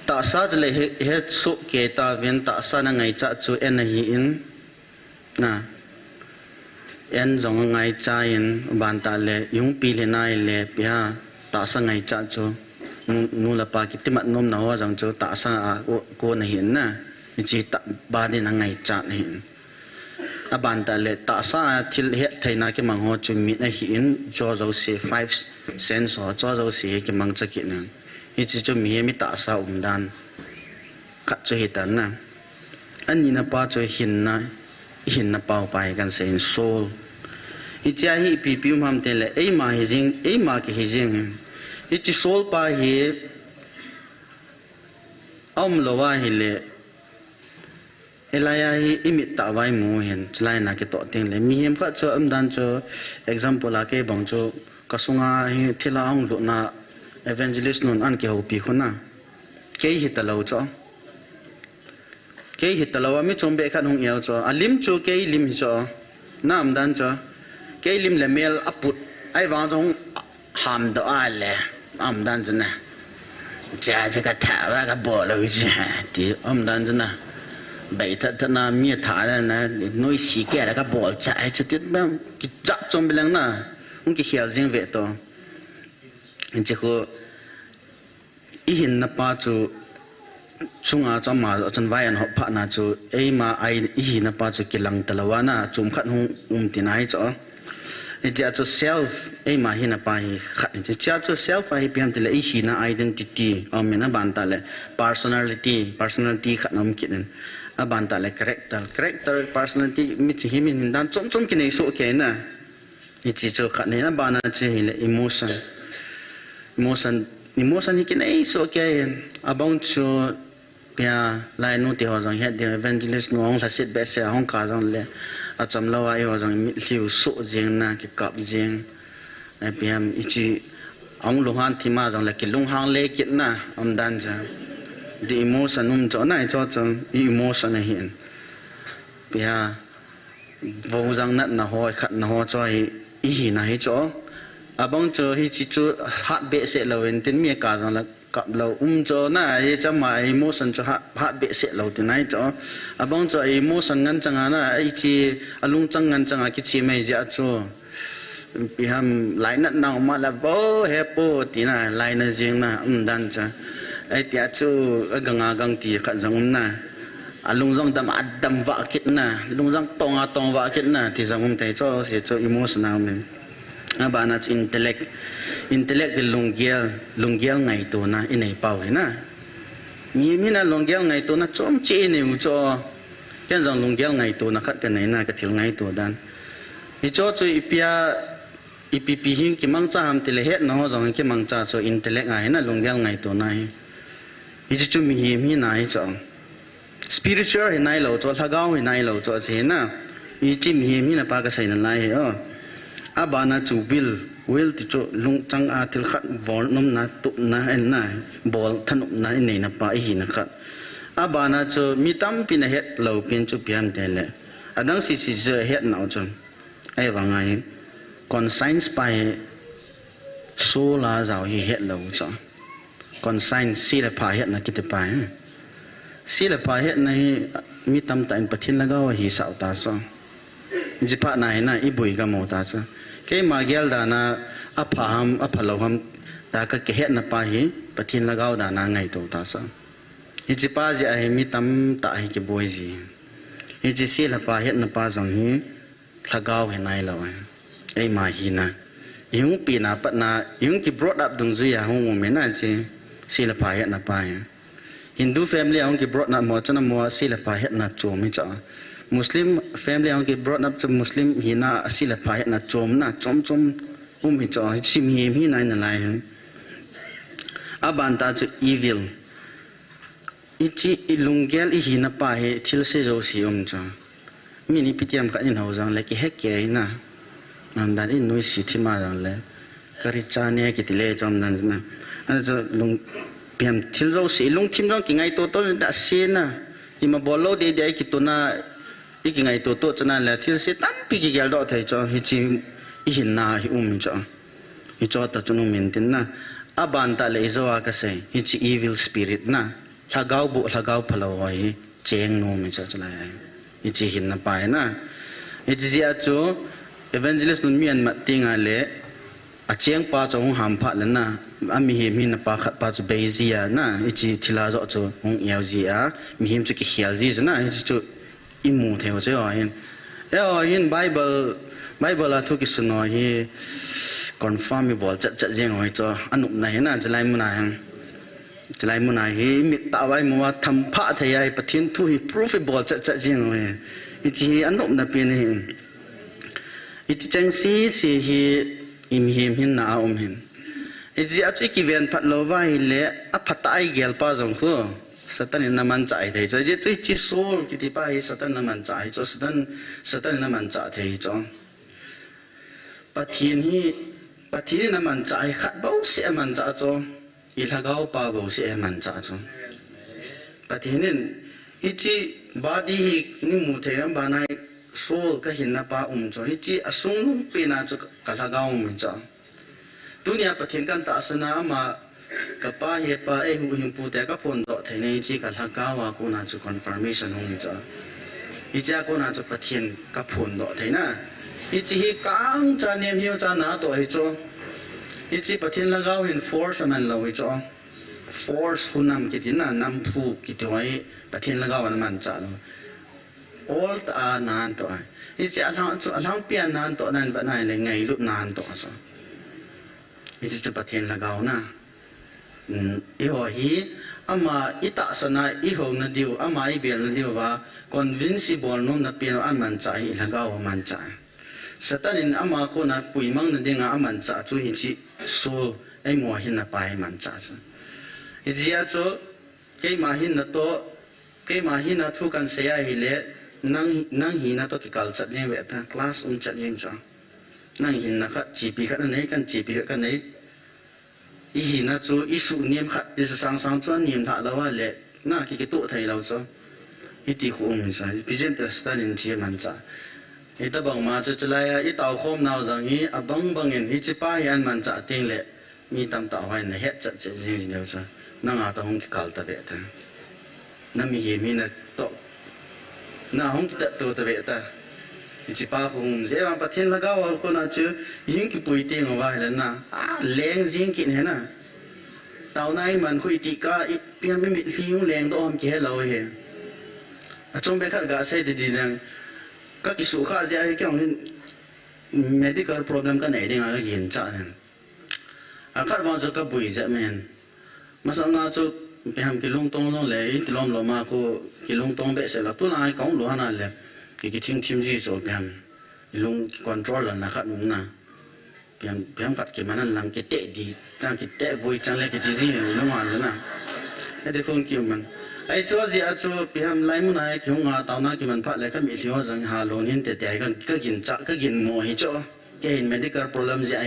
ta sa le he so ke ta ven ta sa na ngai cha chu en hi in na en jong ngai cha in ban ta le yung pi le nai le pya ta sa ngai cha chu nu la pa ki timat nom na wa jang chu ta sa ko na hin na chi ta body na ngai cha ni aban ta le ta sa thil he thaina ke mang ho chu mi na hi in jo zo se 5 cents ho jo zo se ke mang cha ki na hi chi chu mi ta sa dan ka chu hi tan na ani na pa chu hin na pau pai kan se in soul hi cha hi pi pi mam te le ei ma hi jing ei ma ki hi jing hi chi soul pa hi lo wa hi le elaya hi imit ta vai mu hen chlai na ke to ting le mi hem kha cho dan cho example la ke bang cho kasunga hi thila ong lu na evangelist nun an ke ho pi khuna ke hi ta lo cho ke hi ta lo mi chombe khan hong yao cho alim chu ke lim hi cho nam dan cho ke lim le mel aput ai wa jong ham do a le am dan jna cha ka tha wa ka bo lo ji ti am dan jna bảy thật na mía thả ra na nuôi xí kẻ là các bộ chạy cho tiết bao cái chặt trong bên lăng na không cái hiểu riêng về to chỉ có ý hình na pa chú chung à trong mà trong vai anh học phát na chú ấy mà ai ý hình na pa chú cái lăng talawa na chung khát hung tin ai cho chỉ cho self ấy mà hình na pa khát chỉ cho self ai biếng thì là ý hình na identity ông mình na bàn ta là personality khát ông kiện aban ta le character personality mi chi hi min dan chom ki nei so ke na ni chi cho kha ne na ba na chi le emotion hi ki nei so ke abang cho pia lai nu ti ho jang he the evangelist nu ong la sit be se hong ka jang le a cham lo wa ho jang mi liu so jeng na ki kap jeng na pia ichi ong lu han thi ma jang le ki lung hang le kit na om dan ja the emotion cho nai cho emotion na hin pia vô răng nát na ho khát na ho cho hi na hi cho abang cho hi chi chu hat be se lo en tin mi ka jang la kap lo cho na hi cha ma emotion cho hat be se lo tin nai cho abang cho emotion ngan changa na ai chi alung chang ngan changa ki chi mai ja cho piham lai nat na ma la bo he po ti na lai na jing na dan cha ai tia chu gang ti khat jang na alung jong dam adam wa kit na lung jang tong wa kit na ti jang te cho se cho emotional men abana intellect de lungiel ngai to na inai pau na mi na longgel ngai to na chom che ne u cho ken jong longgel ngai to na khat ka nei na ka thil ngai to dan i cho chu ipia ipp hing ki mang cha ham tile het no jong ki mang cha cho intellect ngai na longgel ngai to nai i chu mi nai cho spiritual hi nai lo cho thagao hi nai lo cho che na i chi mi na pa ka sai na lai ho abana chu bil will ti cho lung chang a til khat bol nom na tu na en na bol thanup na nei na pa hi na khat abana cho mi tam pin het lo pin chu pian te le adang si je het na chon ai wa ngai conscience pai so la zao hi het lo cho conscience si la pa het na kit pai si la pa het na mi tam ta in pathin lagaw hi sa ta so jipa nai na ibui ga mo ta cha ke magel dana apham aphaloham ta ka ke het na pa hi pathin lagaw dana ngai to ta sa hi jipa ji ai mi tam ta hi ke boi ji hi ji si la pa het na pa jong hi lagaw he nai lo ai ma hi na yung pi na pat na yung ki brought up dung zu ya hong me na chi si la pa het na pa Hindu family ang ki brought up mo chana mo si la pa het na chom mi cha Muslim family ang ki brought up to Muslim hina sila pa na chom hi cho sim hi nai na lai abanta chu evil ichi ilungel I hina pa he thil se jo si cha mi ni pitiam kha in ho jang le ki hek ke na nam dan in noi si thima jang le kari cha ne ki tile chom nan na an cho lung piam thil ro si lung thim jang ki ngai to da se na ima bolo de ki to na iki ngai to chana la thil se tam pi ki gel do thai cho hi chi I hin na hi cho hi cho ta chunu maintain na aban ta le zo ka se hi chi evil spirit na lagaw phalo hi cheng no mi cha chala hi chi hin na pa na hi chi a cho evangelist nun mian ma tinga le a cheng pa cho hong ham pha le na ami hi mi na pa khat pa cho beizia na hi chi thila zo cho hong yaw ji a mi him chu ki hial ji na hi chu imu theo che in Bible a thu ki suno hi confirmable chat jeng hoi cho anup na he na jalai mu na hi mit ta wai mu tham pha thai ai pathin thu hi provable chat jeng hoi I chi anup na pin hi I chi chang si hi im him hin na hin I chi a chi ki ven phat lo wa hi le a phatai gel pa jong khu Satan na man chai thei cho je chi soul ki ti pa hi Satan na man chai cho Satan na man cha thei cho pathin na man chai khat bo se man cha cho I lagaw pa bo se man cha cho pathin hi chi body hi ni mu thei am ba nai soul ka hin na pa cho hi chi asung pe na cho ka lagaw mu cha dunia pathin kan ta sana ma kapa he pa e hu him pu te ka phone do thai nei chi ka lagawa ko na chu confirmation hong cha I cha ko na chu pathin ka phone do thai na I chi hi kang cha nem hiu cha na to hi cho I chi pathin lagaw hin force man lo hi cho force hunam ki tin na nam phu ki to ai pathin lagaw man cha lo all ta nan to I chi alang pian nan to nan ba nai le ngai lu nan to so I chi chu pathin lagaw na iho hi ama ita sana iho na diu ama ibel na diu wa convincible no na pino aman cha hi lagaw man cha satanin ama ko na puimang na dinga aman cha chu hi chi so ai mo hin na pai man cha cha ijia cho ke ma hin na thu kan se ya hi le nang hi na to ki kal chat jeng we ta class chat jeng cha nang hin na kha chi pi kha nei kan chi pi kha nei I hi na chu isu niam khat is sang chuan niam tha lawa le na ki tu thai lo cho I ti khum sa present stan in thi man cha I ta bang ma chu chalaya I taw khom naw jang hi abang bangin hi chi pa hian man cha ting le mi tam ta hwai na het cha che jing jing cha na nga ta hong ki kal ta be ta na mi hi mi na to na hong ki ta to ta be ta I chi pa khum je ma pathin lagaw ko na chu yin ki pui ting wa le na leng jing ki ne na taw nai man khui ti ka I pian mi hliung leng do am ki hello he a chom be khat ga se di dang ka ki su kha ja hi kyang medical problem ka nei ding a yin cha ne a khat ma chu ka bui ja men ma sa nga chu ไปทำกิลุงตรงต้องเลยที่ล้อมเรามาก็กิลุงตรงเบสเสร็จแล้วตัวนั้นของหลวงนั่นแหละกิทิ้งทีมที่สุดไปทำกิลุงคอนโทรลนะครับมึงนะไปทำกัดกิมันนั่นหลังกิเตะดีตั้งกิเตะบุยจังเลยกิที่ซีลุงวันแล้วนะไอ้เด็กคนกิมันไอ้ชัวร์สิไอ้ชัวร์ไปทำไล่มุนไอ้กิวงาตาวน่ากิมันพัดเลยก็มีที่ว่าจังหาโลนินแต่ก็กินจักก็กินโมหิจ่อก็เห็น medical problem สิไอ้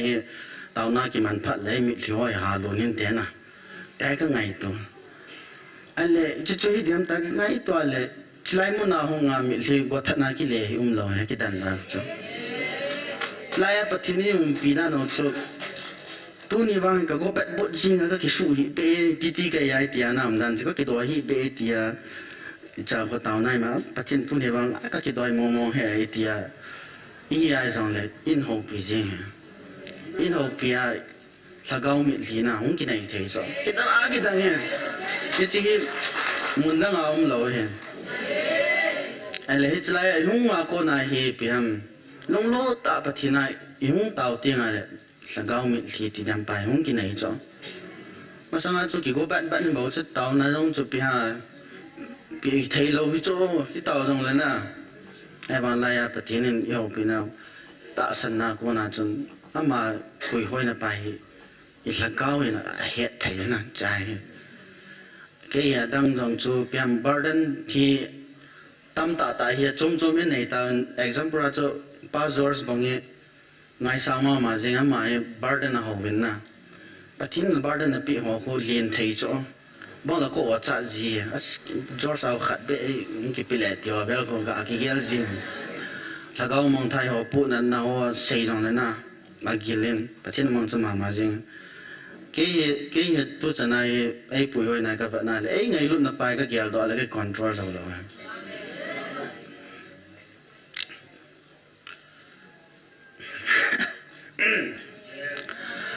ตาวน่ากิมันพัดเลยมีที่ว่าหาโลนินแต่นะแต่ก็ไงตัวอะไรจะช่วยเดียมตาไงตัวอะไรสไลมุนาหงามิลีกว่าท่านาคิเลลอยให้กิดันลาจ้ะสไลปัทนีปีนั้นโซ่ตัวนี้ว่าก็แบบบดจริงก็คิดสู้ฮิเปปีที่ก็ย้ายที่นั่นนั่นก็คิดว่าฮิเปที่จะก็ตาวไหนมาปัทนีตัวนี้ว่าก็คิดว่าโมให้ที่อีไอ้สังเลยอินโฮปีจริงอินโฮปีอะถ้าเก้ามิลีน่ะหงกินอะไรที่สุดคิดว่าคิดว่าเนี่ยที่จริงมุนดังเอาเราเห็นไอ้เรื่องที่ไรยุ่งว่าก็นายเฮียพิมลงโลตาปฏินัยยุ่งเต่าทิ้งอะไรสังเกตมีที่ที่ทำไปยุ่งกินอะไรจ้ะมาสังเกตจุดกี่ก็แบบบอกจะเต่านั่นตรงจุดพิหารพิเทเราพิจูที่เต่าตรงนั้นนะไอ้บางรายปฏินินยาวพินาตาสันนาก็น่าจนอามาคุยห้อยน่ะไปอีกละก้าวอีกนะเหตุไทยนะใจก็อย่าดังตรงจุดพิมบาร์เดนที่ตั้มตาตาเฮียจมไม่ในตา example อาจจะป้าจอร์สบางอย่างไงสามารถมาเจงมาบาร์เดนเอาวินนะปะทิ้งบาร์เดนปีหัวเขาเลียนไทยจ้ะบางละก็ว่าจะจีจอร์สเอาขัดไปกี่ปีแล้วที่ว่าเบลก็อากิเกลจีแล้วก็มองไทยหัวปุ่นนั้นนะหัวเสียงนั้นนะมากิเลนปะทิ้งมองจะมาเจงกี่ตัวจะนายไอ้ปุยไว้นายก็แบบนั้นไอ้ไงรุ่นนับไปก็เกี่ยวกับอะไรก็คอนโทรลเอาเลย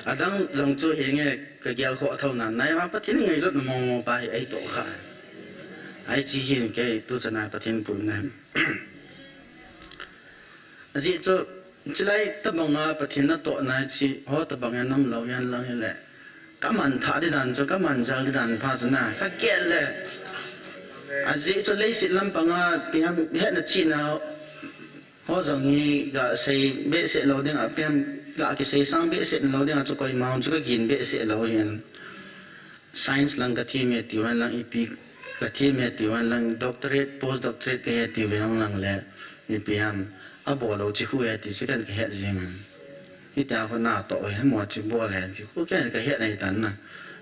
อาดังลงจู่เห็นไงก็เกี่ยวกับเท่านั้นนายว่าปะทินไงรถมองไปไอ้ตัวขาไอ้จีเห็นแกตัวจะนายปะทินปุ่นนั่นจีจู่จีไล่ตะบังอาปะทินนั่นตัวนายจีหัวตะบังยันน้ำเหลายันเหลายันแหละก็มันท่าดิดันจู่ก็มันจัลดิดันพาสนาก็เกลเลยอาจีจู่เลยสิลำปังอาเพียงเห็นจีน่าพอจังนี้ก็ใส่เบสเสเราเด้งอ่ะเพียงก็ใส่สามเบสเสเราเด้งอ่ะจุกอยมาจุกกินเบสเสเราเห็น science ลังกะที่มีติวันลังอีพีกะที่มีติวันลัง doctorate post doctorate ก็เห็นติวันลังแหละอีพีฮัมอ่ะบอกเราจิคุยติจุกันก็เห็นจริงอีแต่คนหน้าโตเห็นหมดจิบัวแหละจิคุยกันก็เห็นในตันนะ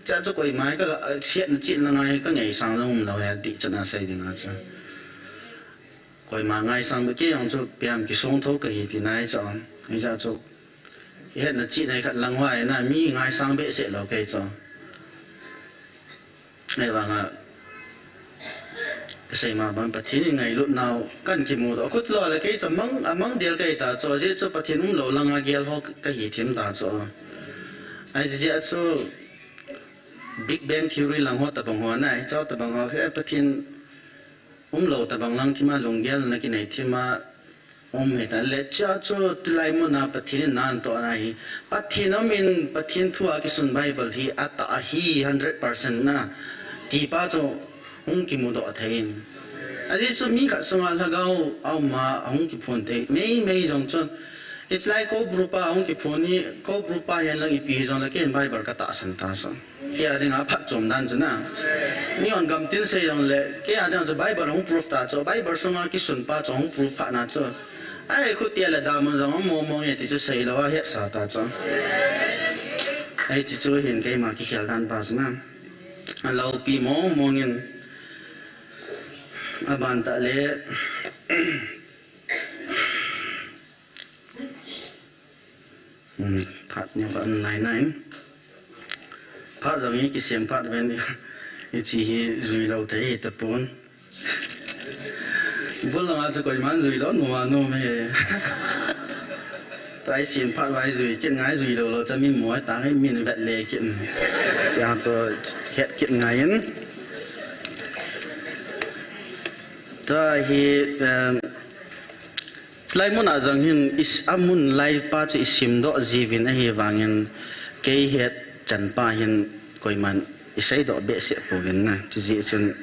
จะจุกอยมาก็เสียนจิตลังไงก็ไงสังเราเราเห็นติจะน่าใส่ดิ่งอ่ะจ้ะคอยมาไงสังเมื่อกี้ยังจุดเปียมกิส่งทุกข์ที่ไหนจ้ะนี่จะจุดเห็นจีนในขัดลังไว้น่ะมีไงสังเบสเสร็จแล้วก็จ้ะไอ้บางอ่ะใส่มาบางปะทินไงรุ่นเรากันกี่โมดคุดรอเลยก็จะมั่งเดียวก็ตาจ้ะจะปะทินเราลังอาเกียร์เขาก็หิทิมตาจ้ะไอ้เจ้าจุด Big Bang Theory ลังหัวตะบังหัวไหนเจ้าตะบังหัวแค่ปะทินเราแต่บางลังที่มาลงเกลนักไหนที่มาเหตุนั้นเลยจ้าจู่ตุลายมุนาปฏิทินนั่นตัวไหนปฏิทินมินปฏิทินทั่วกิสุนไบเบิลที่อัตตาฮี 100% นะที่ป้าจู่กิมุดอัฐินอันนี้จู่มีขั้นสมัยละก็เอามากิพูนเตไม่จงจู่ it's like ก็บรูปะกิพูนี่ก็บรูปะยันลังอีพีจงละเกนไบเบิลก็ตัดสินตาสังเกี่ยดิ่งอาพัดจมดันจู่นะนี่อันกำตินเสียงเลยแค่อาจารย์จะไบเบิลของ proof ตาจ้ะไบเบิลส่งมาคิดสุนป้าจ้ะของ proof ผ่านนะจ้ะไอ้คุณเตี้ยเลยดามันจะมองอย่างที่จะเสียแล้วว่าเหตุสาตาจ้ะไอ้ที่จะเห็นแค่มาคิดเขียนดันป้าจ้ะนะเราปีมองเงินอาบันตะเล่ผัดเนี่ยก็ไหนผัดตรงนี้กิเสียงผัดเป็นจีจุยเราเตะตะปูนบุญเราอาจจะก่อยมันจุยแล้วนัวไม่แต่เสียงผัดไว้จุยกินง่ายจุยเราจะมีหมวยต่างให้มีในแบบเล็กกินจะก็เห็ดกินง่ายนั้นถ้าเห็ดไล่มุนอาจังหินอิสอามุนไล่ป้าจะอิสิมโดจีวินไอ้วางหินเกยเห็ดจันป้าหินก่อยมัน isai do be se po gen na chi ji chun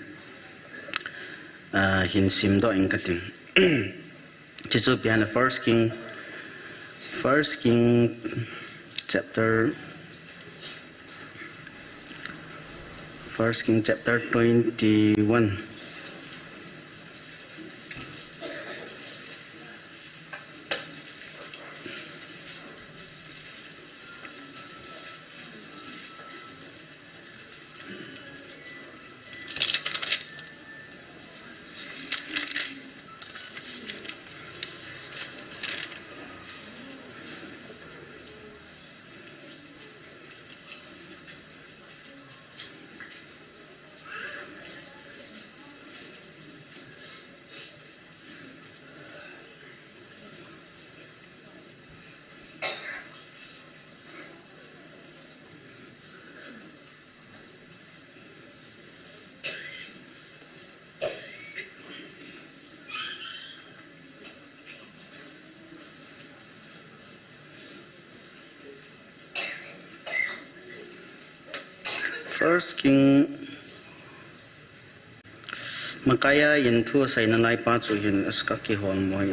hin sim do in kating chi chu pian first king chapter 21. First King makaya yin thu sai na ngai pa chu yin aska ki hon moi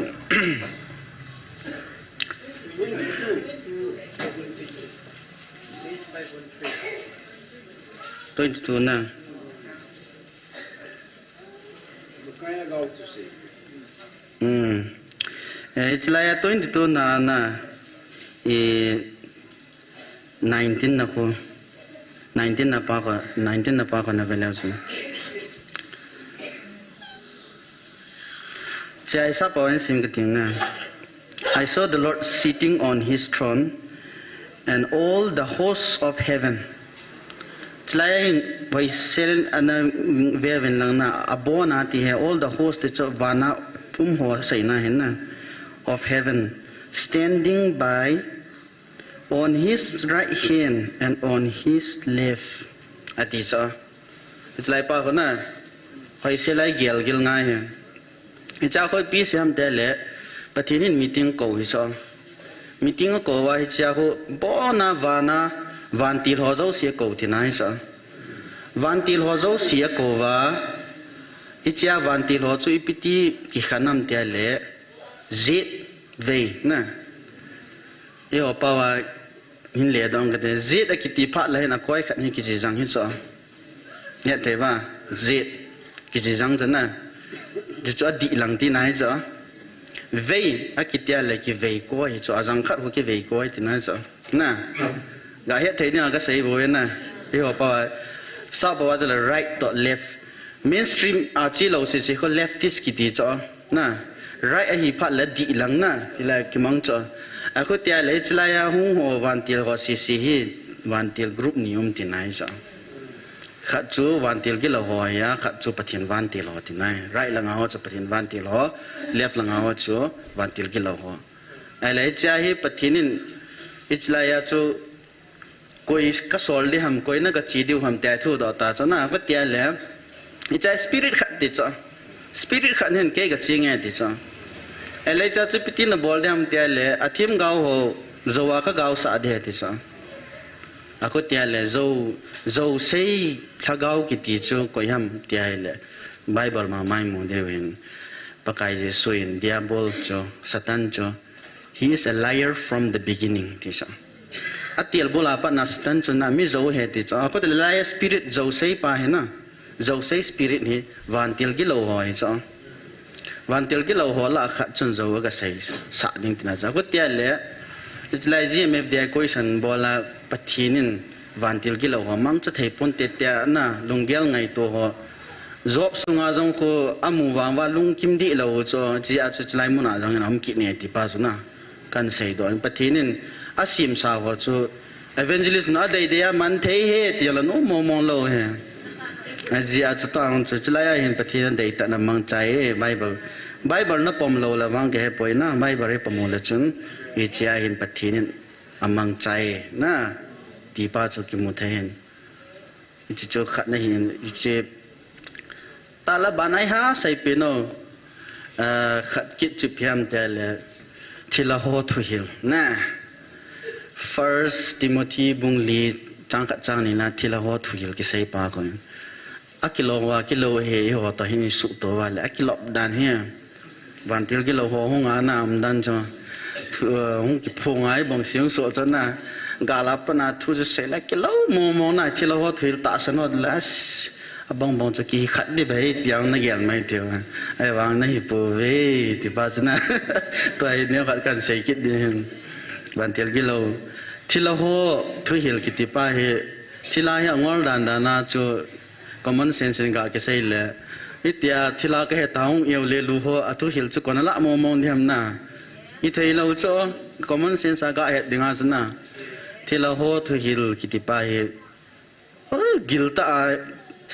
22 na Itlaya 22 na 19 na ko 19 na pa ko na vela chu Chai sa pa wan sim kating na I saw the Lord sitting on his throne and all the hosts of heaven Tlaya by sel ana veven lang na abona ti he all the hosts to vana ho sai na hen na of heaven standing by on his right hand and on his left atisa it's like pa ko na hoi se lai gel ngai he cha khoi pi se am de le patinin meeting ko hi so meeting ko wa hi cha ko bona vana van til ho zo se ko ti nai sa van til ho zo se ko wa hi cha van til ho chu ipiti ki khanam te le zit ve na yo pa wa hin le dong ka te zit a kiti pha la na koi khat ni ki ji jang hi so ya te ba zit ki ji jang jana ji cho di lang ti nai so ve a kiti le ki ve ko hi cho ajang khat ho ki ve ko ti nai so na ga he the ni ga sei bo na yo pa wa sa pa wa la right to left mainstream a chi lo se ko leftist kiti cho na right a hi pha la di lang na ti la ki mang cho aku tia le chlaya hu ho vantil ho si hi vantil group nium ti nai sa khat chu vantil ki lo ho ya khat chu pathin vantil ho ti nai right la nga ho chu pathin vantil ho left la nga ho chu vantil ki lo ho ale cha hi pathinin ichlaya chu koi ka sol di ham koi na ka chi diu ham ta thu do ta cha na ka tia le icha spirit khat ti cha spirit khat hen ke ka chi nge ti cha ele cha chu pitin na bol dem tia le athim gao ho zowa ka gao sa de ti sa ako tia le zo sei thagao ki ti chu ko yam tia le bible ma mai mo de wen pakai je suin diabol cho satan cho he is a liar from the beginning ti sa atiel bola pa na satan chu na mi zo he ti cha ako the liar spirit zo sei pa he na zo sei spirit ni vantil gi lo ho he cha vantil ki lo ho la khat chun zo ga sai sa ding tina cha ko tia le it's like gmf de question bola pathinin vantil ki lo ho mang cha thei pon te tia na lunggel ngai to ho job sunga jong ko amu wa wa lung kim di lo cho ji a chu chlai mu na jong nam ki ne ti pa su na kan sei do pathinin asim sa ho chu evangelist na dei de man thei he ti la no mo lo he ji a chu ta chu chlai hin pathin dei ta na mang chai bible na pom lo la wang ke poi na bible re pom la chun i chia hin pathin amang chai na ti pa chu ki mu the chi chu khat na hin chi ta la banai ha sai pe no khat ki chu phiam te le thila ho thu hil na first timothy bung li chang kat chang ni na thila ho thu hil ki sei pa ko akilo wa kilo he ho to hin su to wa le akilo dan he van til kilo ho nga na am dan cho hung ki phu ngai bong siang so cho na gala pa na thu se la kilo mo na thila ho thu hil ta san od las abang bong cho ki khat di bai tiang na gel mai tiu ai wang na hi pu ve ti pa chna pai ne khat kan sei kit di van til kilo thila ho thu hil ki ti pa he thila ya ngol dan da na chu common sense ga ke sei le itia thila ka he taung eu le lu ho atu hil chu kon la mo niam na I thei lo cho common sense ga he dinga chna thila ho thu hil ki ti pa he gil ta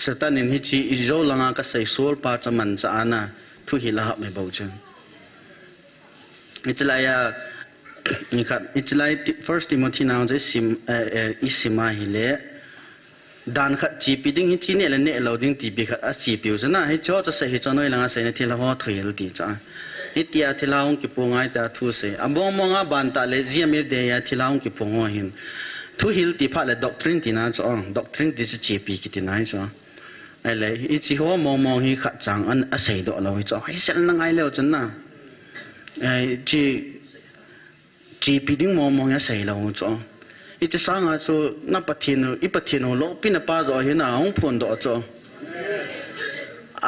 satan in hi chi zo langa ka sei sol pa chaman cha ana thu hila ha me bo chen itlaya ni khat itlai first Timothy now je sim isima hile dan khat chi pi ding hi chi ne la ne lo ding ti bi khat a chi piu chana hi cho cha se hi cho noi langa se ne thila ho thil ti cha itia thilaung ki pungai ta thu se among monga ban ta le ziam de ya thilaung ki pungo hin thu hil ti pha le doctrine ti na cho doctrine ti chi pi ki ti nai cho ai le I chi ho mong hi khat chang an a sei do lo hi cho hi sel na ngai le chen na ai chi pi ding mong ya sei lo cho I chi sang a cho na pathin lo pin pa zo hi na hong phun do cho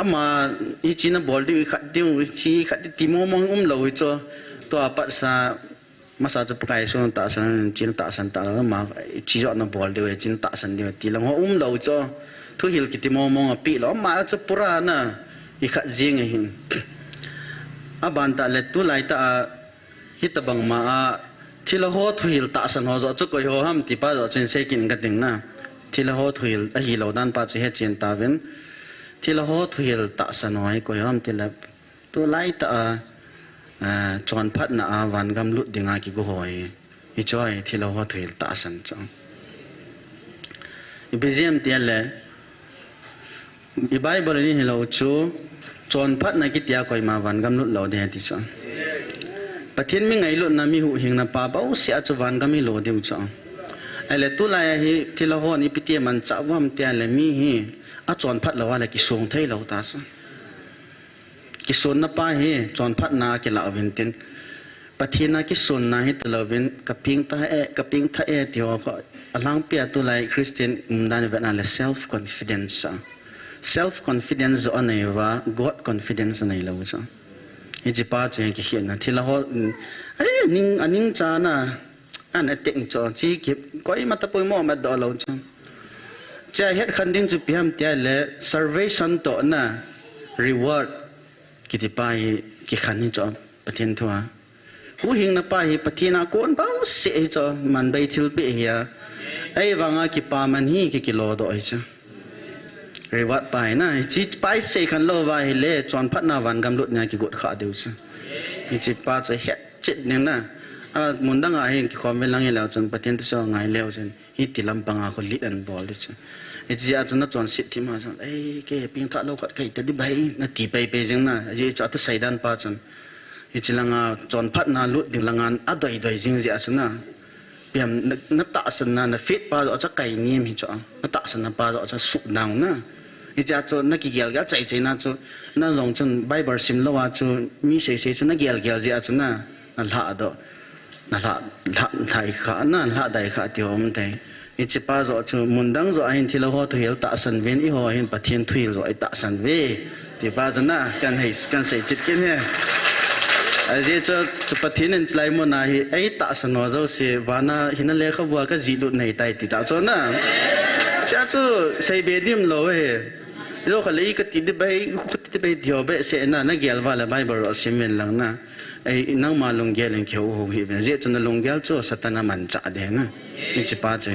ama I chi na bol di khat ding chi khat ti mong lo hi cho to pa sa masa cho pai so ta san chin ta san ta ma chi jo na bol de chin ta san de ti lang ho lo cho thu hil ki ti mong a pi lo ma cho pura na I khat jing hin aban ta le tu lai ta hitabang ma thila ho thu hil ta san ho zo cho koi ho ham ti pa zo chen se kin ga ding na thila ho thu hil a hi lo dan pa che he chen ta ven thila ho thu hil ta san hoi koi ham ti la tu lai ta chon phat na a wan gam lut dinga ki go hoi I choi thila ho thu hil ta san cho I bizem ti le I Bible ni hello chu chon phat na ki tia koi ma wan gam lut lo de ti cho pathin mi ngai lut na mi hu hing na pa ba u sia chu wan gam mi lo dim cho ai le tu la hi thila ho ni piti man cha wam tia le mi hi a chon phat lo wa le ki song thei lo ta sa ki son na pa hi chon phat na ki la win tin pathina ki son na hi tlovin kaping tha e ti ho alang pia tu lai Christian dan ve na le self confidence on ai wa God confidence nei lo cha I ji pa che ki hian na thila ho ai aning cha na an a teng cho chi ki koi ma ta poi mo ma do lo cha cha het khan ding chu piam tia le salvation to na reward ki ti pa hi ki khan ni cho pathin thua hu hing na pa hi pathina kon ba se cho man bai thil pe ya ai wanga ki pa man hi ki kilo do ai cha reward pai na chi pai se khan lo wa hi le chon phat na wan gam lut nya ki got kha deu cha I chi pa che het chit ne na a mun dang a hin ki khom ve lang la chon pathin to so ngai leo chen I ti lam panga ko lit an bol de cha I chi a chon na chon sit thi ma chon ai ke ping tha lo khat kai ta di bai na ti pai pe jing na ji cha ta sai dan pa chon I chi langa chon phat na lut ding langan a doi jing ji a chon na piam na ta san na fit pa zo cha kai ni mi cho na ta san na pa zo cha su nang na I cha cho na ki gel ga chai na cho na rong chon Bible sim lo wa cho mi sei cho na gel ji a cho na la do na la thai kha na la dai kha ti om dai I chi pa zo cho mun dang zo a hin thilo ho to hel ta san ven I ho hin pathian thuil zo ai ta san ve ti pa na kan sei chit kin he a je cho pathian en chlai mo na hi ai ta san no zo se wana hin le kha bua ka ji lu nei tai ti ta cho na cha chu sei be dim lo he lo khali ka ti de bai dio be se na gel wala Bible ro simen lang na ai nang ma long gel en kheu ho hi be je chon long gel cho satana man cha de na ni chi pa che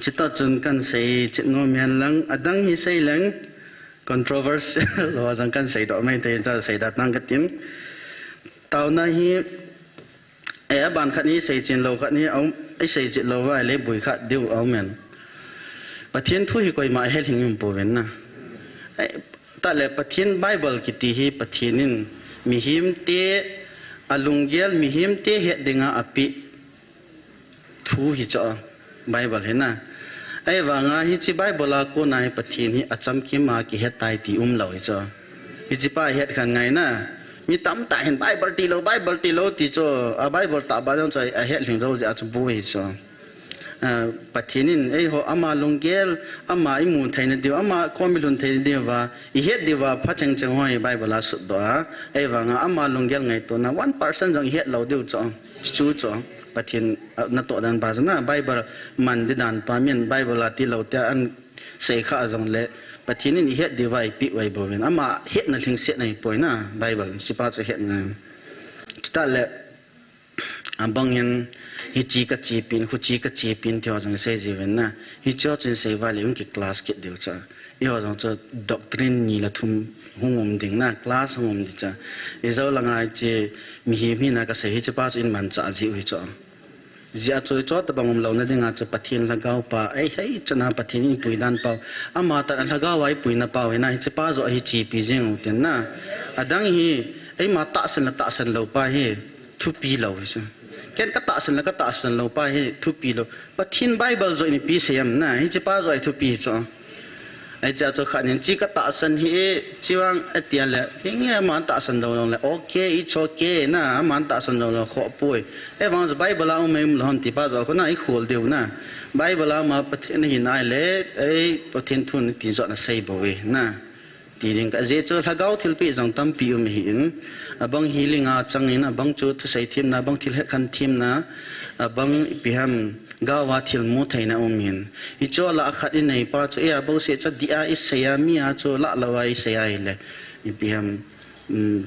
chi ta chun kan sei chi no mian lang adang hi sei lang controversial lo jang kan sei do mai te cha sei da tang ka tim tau na hi ai ban khat ni sei chin lo khat ni au ai sei chi lo wa le bui khat deu au men pathian thu hi koi ma hel hing po ven na ta le pathian Bible ki ti hi pathianin mi him te alunggel mi him te he dinga api ทูฮิจอไบเบิลเห็นนะไอ้ว่างาฮิจิไบเบิลกูนายปฏินี้อาจำคิมากิเฮตไตตีเหล่าฮิจอฮิจิป้าเฮ็ดขันไงนะมีตั้มตาเห็นไบเบิลตีโลตีจอไบเบิลตาบาลจอยเฮ็ดถึงเราจะอาจจะบุยจอปฏินี้ไอ้หัวอามาลงเกลอามาอิมูนไทยนเดียวอามาความมิลุนไทยนเดียวว่าเฮ็ดดีว่าพัชงห้อยไบเบิลสุดตัวไอ้ว่างอามาลงเกลไงตัวนะ1% จังเฮ็ดเราเดียวจอจู่จอปฏินนัตโตดันบาสนะไบเบิลมันดิดานปามีนไบเบิลที่เราเตอันเสกข้าจงเละปฏินี้เฮ็ดดีไว้ปิไว้บ่เวนอามาเฮ็ดนั่นถึงเสียในป่วยนะไบเบิลสิป้าจะเฮ็ดนะตั้งแต่บางยันฮิจิกจีปินขุจิกจีปินที่ว่าจังเสียจีเวนนะฮิจอจังเสียว่าเลี้ยงกี่คลาสกิดเดียวจ้ะอีว่าจังจะด็อกทรินนี่ละทุ่มหงมดิ่งนะคลาสหงมดิ่งจ้ะอีเจ้าหลังไอเจมีนะก็เสียฮิจิป้าจะอินมันจ้ะจีวิจ้ะจีอาช่วยจอดแต่บางมุมเราเนี่ยดิ่งอาจจะปะทินละก้าวป่าไอ้ให้จะน่าปะทินปุยดันเปล่าอามาแต่ละก้าวไว้ปุยน่ะเปล่าเห็นนะฮิจิป้าจะฮิจิปีเจงอุตินนะดังฮีไอ้มาตะสันเราไปฮีทุปีเราใช่แค่ก็ตาสันเราไปให้ทุปีเราปัจจินไบเบิลจะอินปีเสียมนะให้จะป้าจะทุปีจ้ะไอ้เจ้าจะขันยันจีก็ตาสันให้จีวังไอ้เตียนแหละเงี้ยมันตาสันเราเลยโอเคอีโอเคนะมันตาสันเราขอป่วยไอ้บางจะไบเบิลเอาไม่รู้หันที่ป้าจะคนนั้นไอ้ขวดเดียวนะไบเบิลมาปัจจินหินไอ้เล่ไอ้ปัจจินทุนที่จะน่ะใส่บ่อยนะทีนี้ก็เจ้าจะถ้าเก้าทิลปีจังตั้มปีไม่เห็นบางฮีลิงอาจังนะบางจุดใส่ทีมนะบางทิลขันทีมนะบางพิหามก้าวทิลมุทัยนะอมินอีโจละขัดอินในป้าโจเอบางเสียจะดีอาอิสยามีอาโจละละวาอิสยาอิเลยอีพิหาม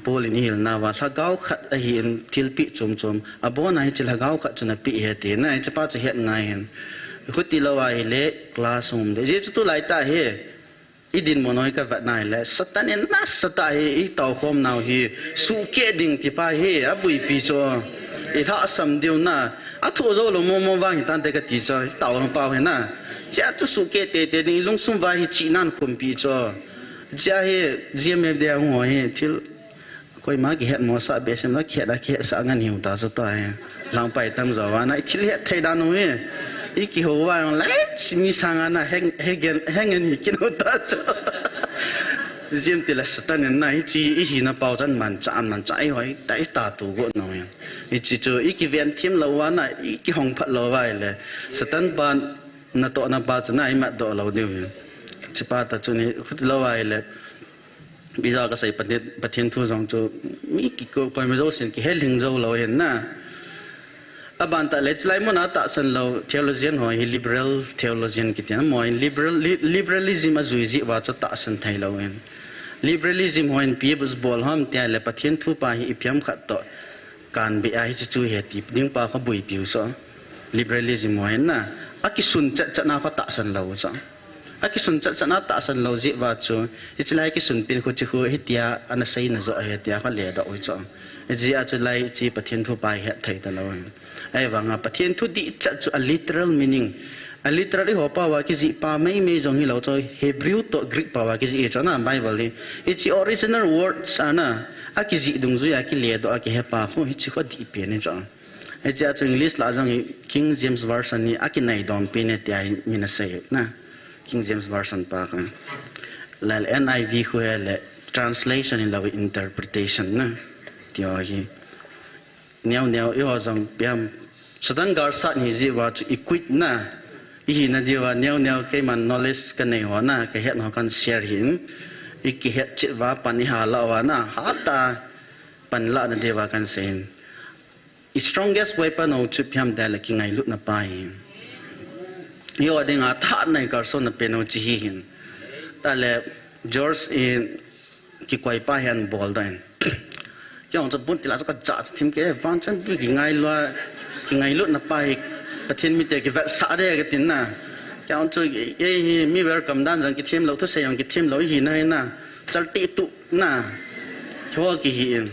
โพลินิลนาว่าถ้าเก้าขัดเห็นทิลปีจมบ่อไหนจะถ้าเก้าขัดจนปีเหตุนะจะป้าจะเห็นไงเห็นขุดที่ละวาอิเล่คลาสมเดี๋ยวจะตัวไหลตาเฮอีดินมโนยกับนายและสตันเนนัสตาเฮอีตาวคมนาวเฮสุเกดิงที่ป้าเฮอบุยปีโจอีท่าสมเดียวน่ะอัทุโรลมวางหิตันเตกติโจตาวลงป้าเฮน่ะจ้าตุสุเกเตเตดิงลงสุมวาเฮจีนันคุมปีโจจ้าเฮเจียมเอฟเดียหัวเฮทิลคอยมาเกเหตุมอสาเบสมละเขตละเขตสังกันหิวตาสุดท้ายหลังไปตั้งจอวานะทิลเหตุไทยดานุเฮอีกหัวว่าอะไรมีสังนะเฮเงินอีกินหัวตาจ้าเจียมติละสตันเนี่ยนะจีอีหินะเป่าจันมันจะไอ้หอยแต่ตาตูก็น้อยอีจีจูอีกิเวียนทีมเราว่านะอีกิห้องพัดเราไว้เลยสตันบานน่ะโตน่ะบาจะน่ะไอ้มาโตเราเดียวจะป้าตาจูนี่ขุดเราไว้เลยบิจาก็ใส่ประเทศทั่วสองจูมีกี่ก็ไปไม่รู้สิ่งที่เฮลิงเราเห็นนะบันตาเล็กไลมอนาตาสันเราเทโลเจียนหอยลิเบอรัลเทโลเจียนกิตยนะมอยลิเบอรัลิซึมจุยจิว่าจะตาสันไทยเราเองลิเบอรัลิซึมหอยปีบุสบอลห้ามเตียเลปะเทียนทุปาฮิพิมขัดต่อการเบียให้จุยเหตุดิ้งปาเขาบุยปิวซะลิเบอรัลิซึมหอยนะอากิสุนจะน่าเขาตาสันเราซะอากิสุนจะน่าตาสันเราจิว่าจูอิจไลกิสุนเป็นคนที่เขาฮิตยาอันนั้นใส่น่ะจะเหตุยาเขาเลี้ยดเอาจ้ะจีอาจจะไล่จีปะเทียนทุปาเหตุไทยตลอดไอ้บางปะเทียนทุดีจัดจุ a literal meaning a literal ที่หัวป้าว่ากิจิป้าไม่จงให้เราจอยเฮบริวตัวกรีกป้าว่ากิจิเอชนะไบเบิลนี่ไอ้ที่ original words นะอากิจิดุงจุยอากิเลียดอากิเฮป้าเขาไอ้ที่เขาดีเปลี่ยนจ้ะไอ้ที่อาจจะ English ละจัง King James version นี่อากิไหนดอนเปลี่ยนที่ไอ้มินาเซ่นะ King James version ป้ากันแล้ว NIV เขาเลย translation นี่เรา interpretation นะที่ว่าเนียวอีว่าจังเปียมสตันการสัตย์นี่จีว่าจะอีควิดนะอีหินดีว่าเนียวแค่มัน knowledge กันในหัวนะแค่เห็นหัวกัน share หินอีกเหตุจิตว่าปัญหาละว่านะหาตาปัญละนั่นเดียวกันเซน strongest weapon เอาจุดพิมพ์ได้ละกิไงลุดนับไปอีว่าดิ่งอาท่าในการสอนเป็นเอาจีหินแต่ละ George กี่กวยป้าเห็นบอลได้ยังจะบุญที่เราจะจัดทีมเก๋ฟังฉันกี่ไงลุนับไปประเทศมีแต่กี่เวสาเร่กันตินนะยังจะมีเวลกำดันจังกี่ทีมเราทุกเสียงกี่ทีมเราหินให้นะจัลติตุนะชัวกี่หิน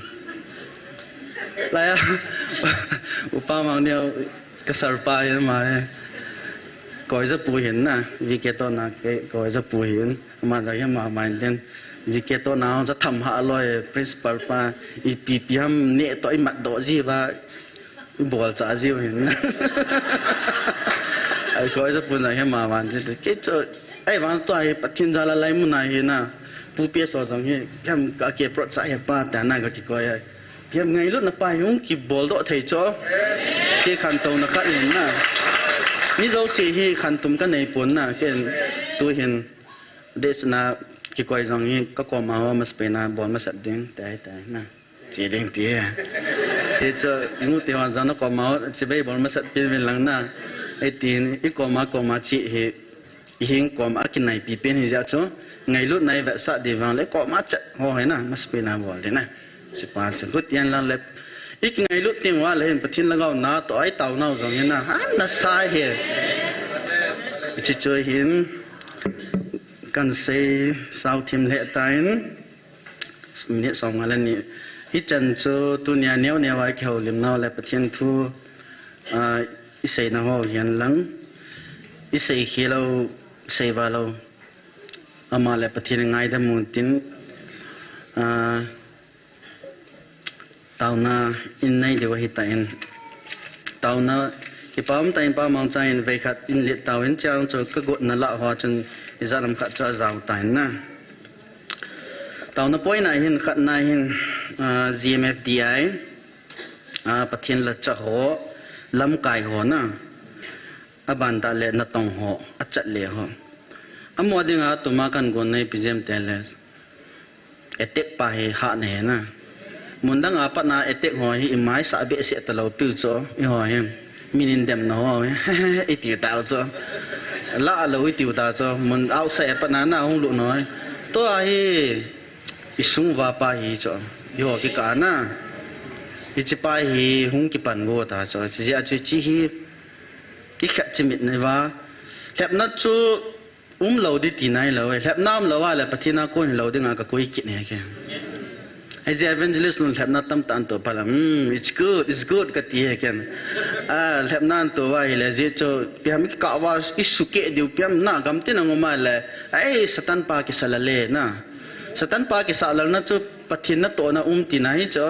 แล้วอุปมาเนี่ยก็สารไปมาก่อยจะปูหินนะวิเกตนะก่อยจะปูหินมาจากยังมาไม่เด่นวิกเกตน่าจะทำหาลอย principal ป้าอีปีมเนี่ยต่อยมัดดอจีว่า bol cha jiu hin ai khoi sa pun ai ma man je ke cho ai wang to ai pathin jala lai mu na hi na pu pia so jong hi kam ka ke pro cha he pa ta na ka ki ko ai piam ngai lut na pa yung ki bol do thei cho che khan to na kha in na ni zo si hi khan tum ka nei pun na ken tu hin des na ki ko jong hi ka ko ma wa mas pe na bol ma sat ding tai tai na chỉ đến tia, thì cho ngũ tiêu hoàn nó có máu chỉ bây bọn nó sạch bên bên lăng na, ấy tiền ít có máu chị thì hiện có máu cái này bị bên thì ra chỗ ngày lúc này vẽ sát đi vào lấy có máu chặt hoa hay na, mất bên nào bỏ thế này, chỉ bán chỉ có tiền là lấy ít ngày lúc tiền hoa lấy bát thiên là gạo na tỏi tàu nào rồi như na, nó sai hết, chỉ chơi hiện cần xây sao thêm lệ tài mình xong rồi lên ít chân cho tu nhà néo néo ai kêu liềm nào lại bát thiên thu ít xây nào ho hiền lắng ít xây khi lâu xây vào lâu mà lại bát thiên ngay đêm muốn tin tàu na in này đều hiện tại tàu na cái bám tay bám mong trái về khát in liệt tàu in trang cho các gột na lạ hoa chân ra làm khát cho giàu tài na tàu na poi này hin khát này hin GMFDI bát thiên là chắc ho lâm cài ho na ban ta lệ na tông ho chặt lệ ho mua đi ngã tụi ma cần gon này pizem teles etek pa he ha này na muốn đang ngã bắt na etek ho hi mai sa be se ta lo tu cho i ho hem minin dem no ho i tiu tao cho la lo i tiu tao cho muốn ao se bắt na hong lu nói to hi isung va pa hi cho yo ki ka na ki chi pa hi hung ki pan go ta cho chi a chi hi ki khat chi mit ne wa khap na chu lo di ti nai lo khap nam lo wa la pathina ko lo de nga ka koi ki ne ke ai je evangelist lun khap na tam tan to pala it's good ka ti he ken khap nan to wa hi le je cho piam ki ka wa isuke diu piam na gam tin ngoma le ai satan pa ki salale na satan pa ki salal na chu pathina to na ti nai cho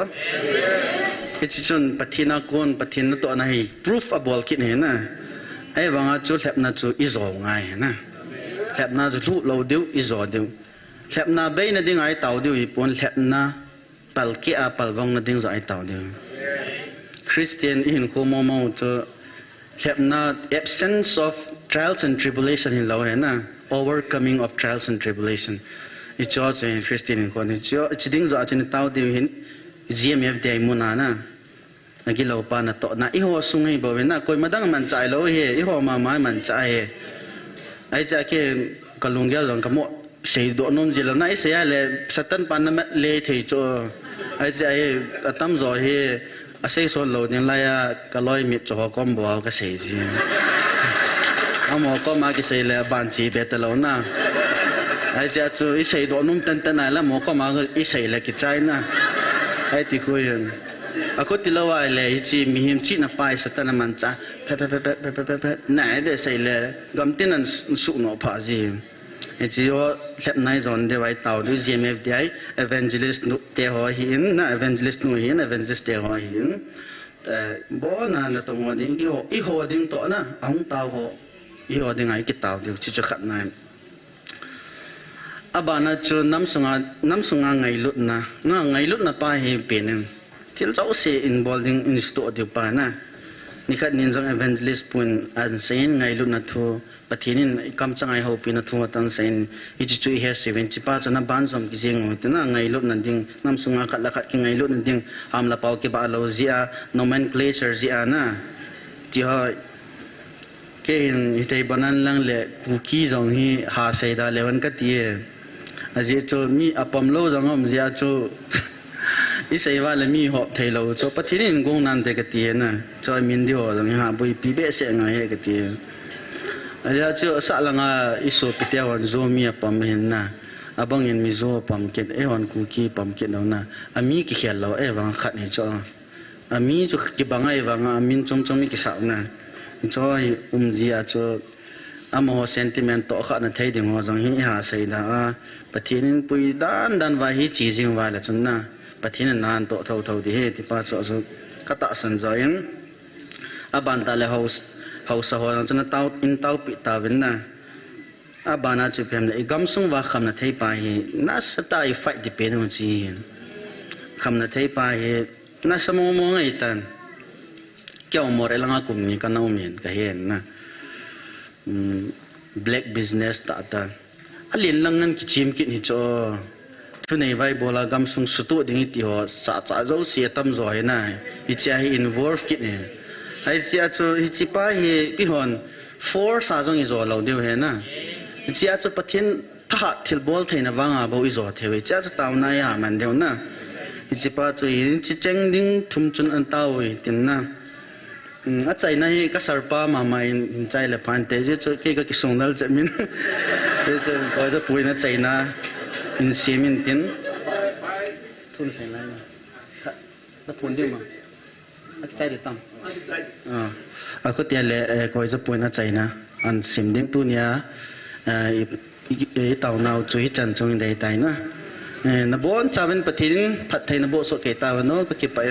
ichun pathina kon pathina to na hi proof abol ki ne na ai wanga chu khap na chu izo ngai na khap na chu lo diu izo diu khap na be na ding ai tau diu hi pon khap na pal ki a pal wang na ding zo ai tau diu Christian in ko mo mo chu khap na absence of trials and tribulation in lo he na overcoming of trials and tribulation i cho che Christian in ko ni cho chiding zo chen tau diu hin GMF dai mu na na agi lo pa na to na i ho sungai bo na koi madang man chai lo he i ho ma mai man chai he ai cha ke kalungya long kamo sei do nom je lo nai se ya le satan pan na le thei cho ai cha ai atam zo he a sei son lo nin la ya ka loi mi cho kom bo ka sei ji amo ko ma ki sei le ban chi be ta lo na ai cha chu i sei do nom tan tan na la mo ko ma i sei le ki chai na ai ti ko yen ako tilawa le chi mi him chi na pai satan man cha pe na de sei le gam tin an su no pha ji e chi yo lep nai zon de wai tau du GMF dai evangelist nu te ho hin na evangelist nu hin evangelist te ho hin bo na to mo ding i ho ding to na ang tau ho i ho ding ai ki tau du chi cha khat na abana chu nam sunga ngai lut na ngai lut na pa hi penin til chau se involving in sto de pa na ni khat nin jong evangelist pun an sein ngai lut na thu pathinin kam changai ho pi na thu tan sein hi chu he 70 pa chana ban som ki jeng ho na ngai lut na ding nam sunga khat la khat ki ngai lut na ding am la pau ki ba lo zia nomenclature zia na ti ha ke hi te banan lang le ku ki jong hi ha sei da lewan ka ti aje cho mi apam lo jong om zia cho i sei wa le mi ho thei lo cho pathinin gong nan de ka ti na cho min di ho jong ha bui pi be se nga he ka ti aja cho sa langa iso pitewan zo mi apam hin na abang in mi zo pam ket e hon ku ki pam ket no na ami ki khel lo e wang khat ni cho ami chu ki bangai wang amin chom chom mi ki sa na cho ji a cho amo sentiment to kha na thei ding ho jong hi ha sei da pathinin pui dan wa hi chi jing wa la chun na pathin nan to tho di he ti pa cho so kata san join aban ta le house ho chana tau in tau pi ta win na abana chu pem le gam sung wa kham na thei pa hi na sata I fight depend on chi kham na thei pa hi na samo mo ngai tan kyau mo re langa kum ni ka nau mien ka hen na black business ta ta alin langan ki chim ki ni cho thu nei vai bola gam sung sutu ding ti ho cha zo si tam zo he na I cha hi involve ki ni ai chia chu hi chi pa hi pi hon for sa jong I zo lo deu he na chia chu pathin tha thil bol theina wanga bo I zo thewe cha chu taw na ya man deu na hi chi pa chu hi chi cheng ding thum chun an taw hi tin na a chai na hi ka sarpa ma ma in chai le phan te je chu ke ka ki sonal chamin te chu ko ja pui na chai na in semin tin thun sai na ta phun deu ma a chai de tam a ko te le ko ja pui na chai na an sim ding tu nia I tàu nào chú ý chân trong đây tay nữa na bon chaven pathin phat thai na bo so ke ta no ka ki pa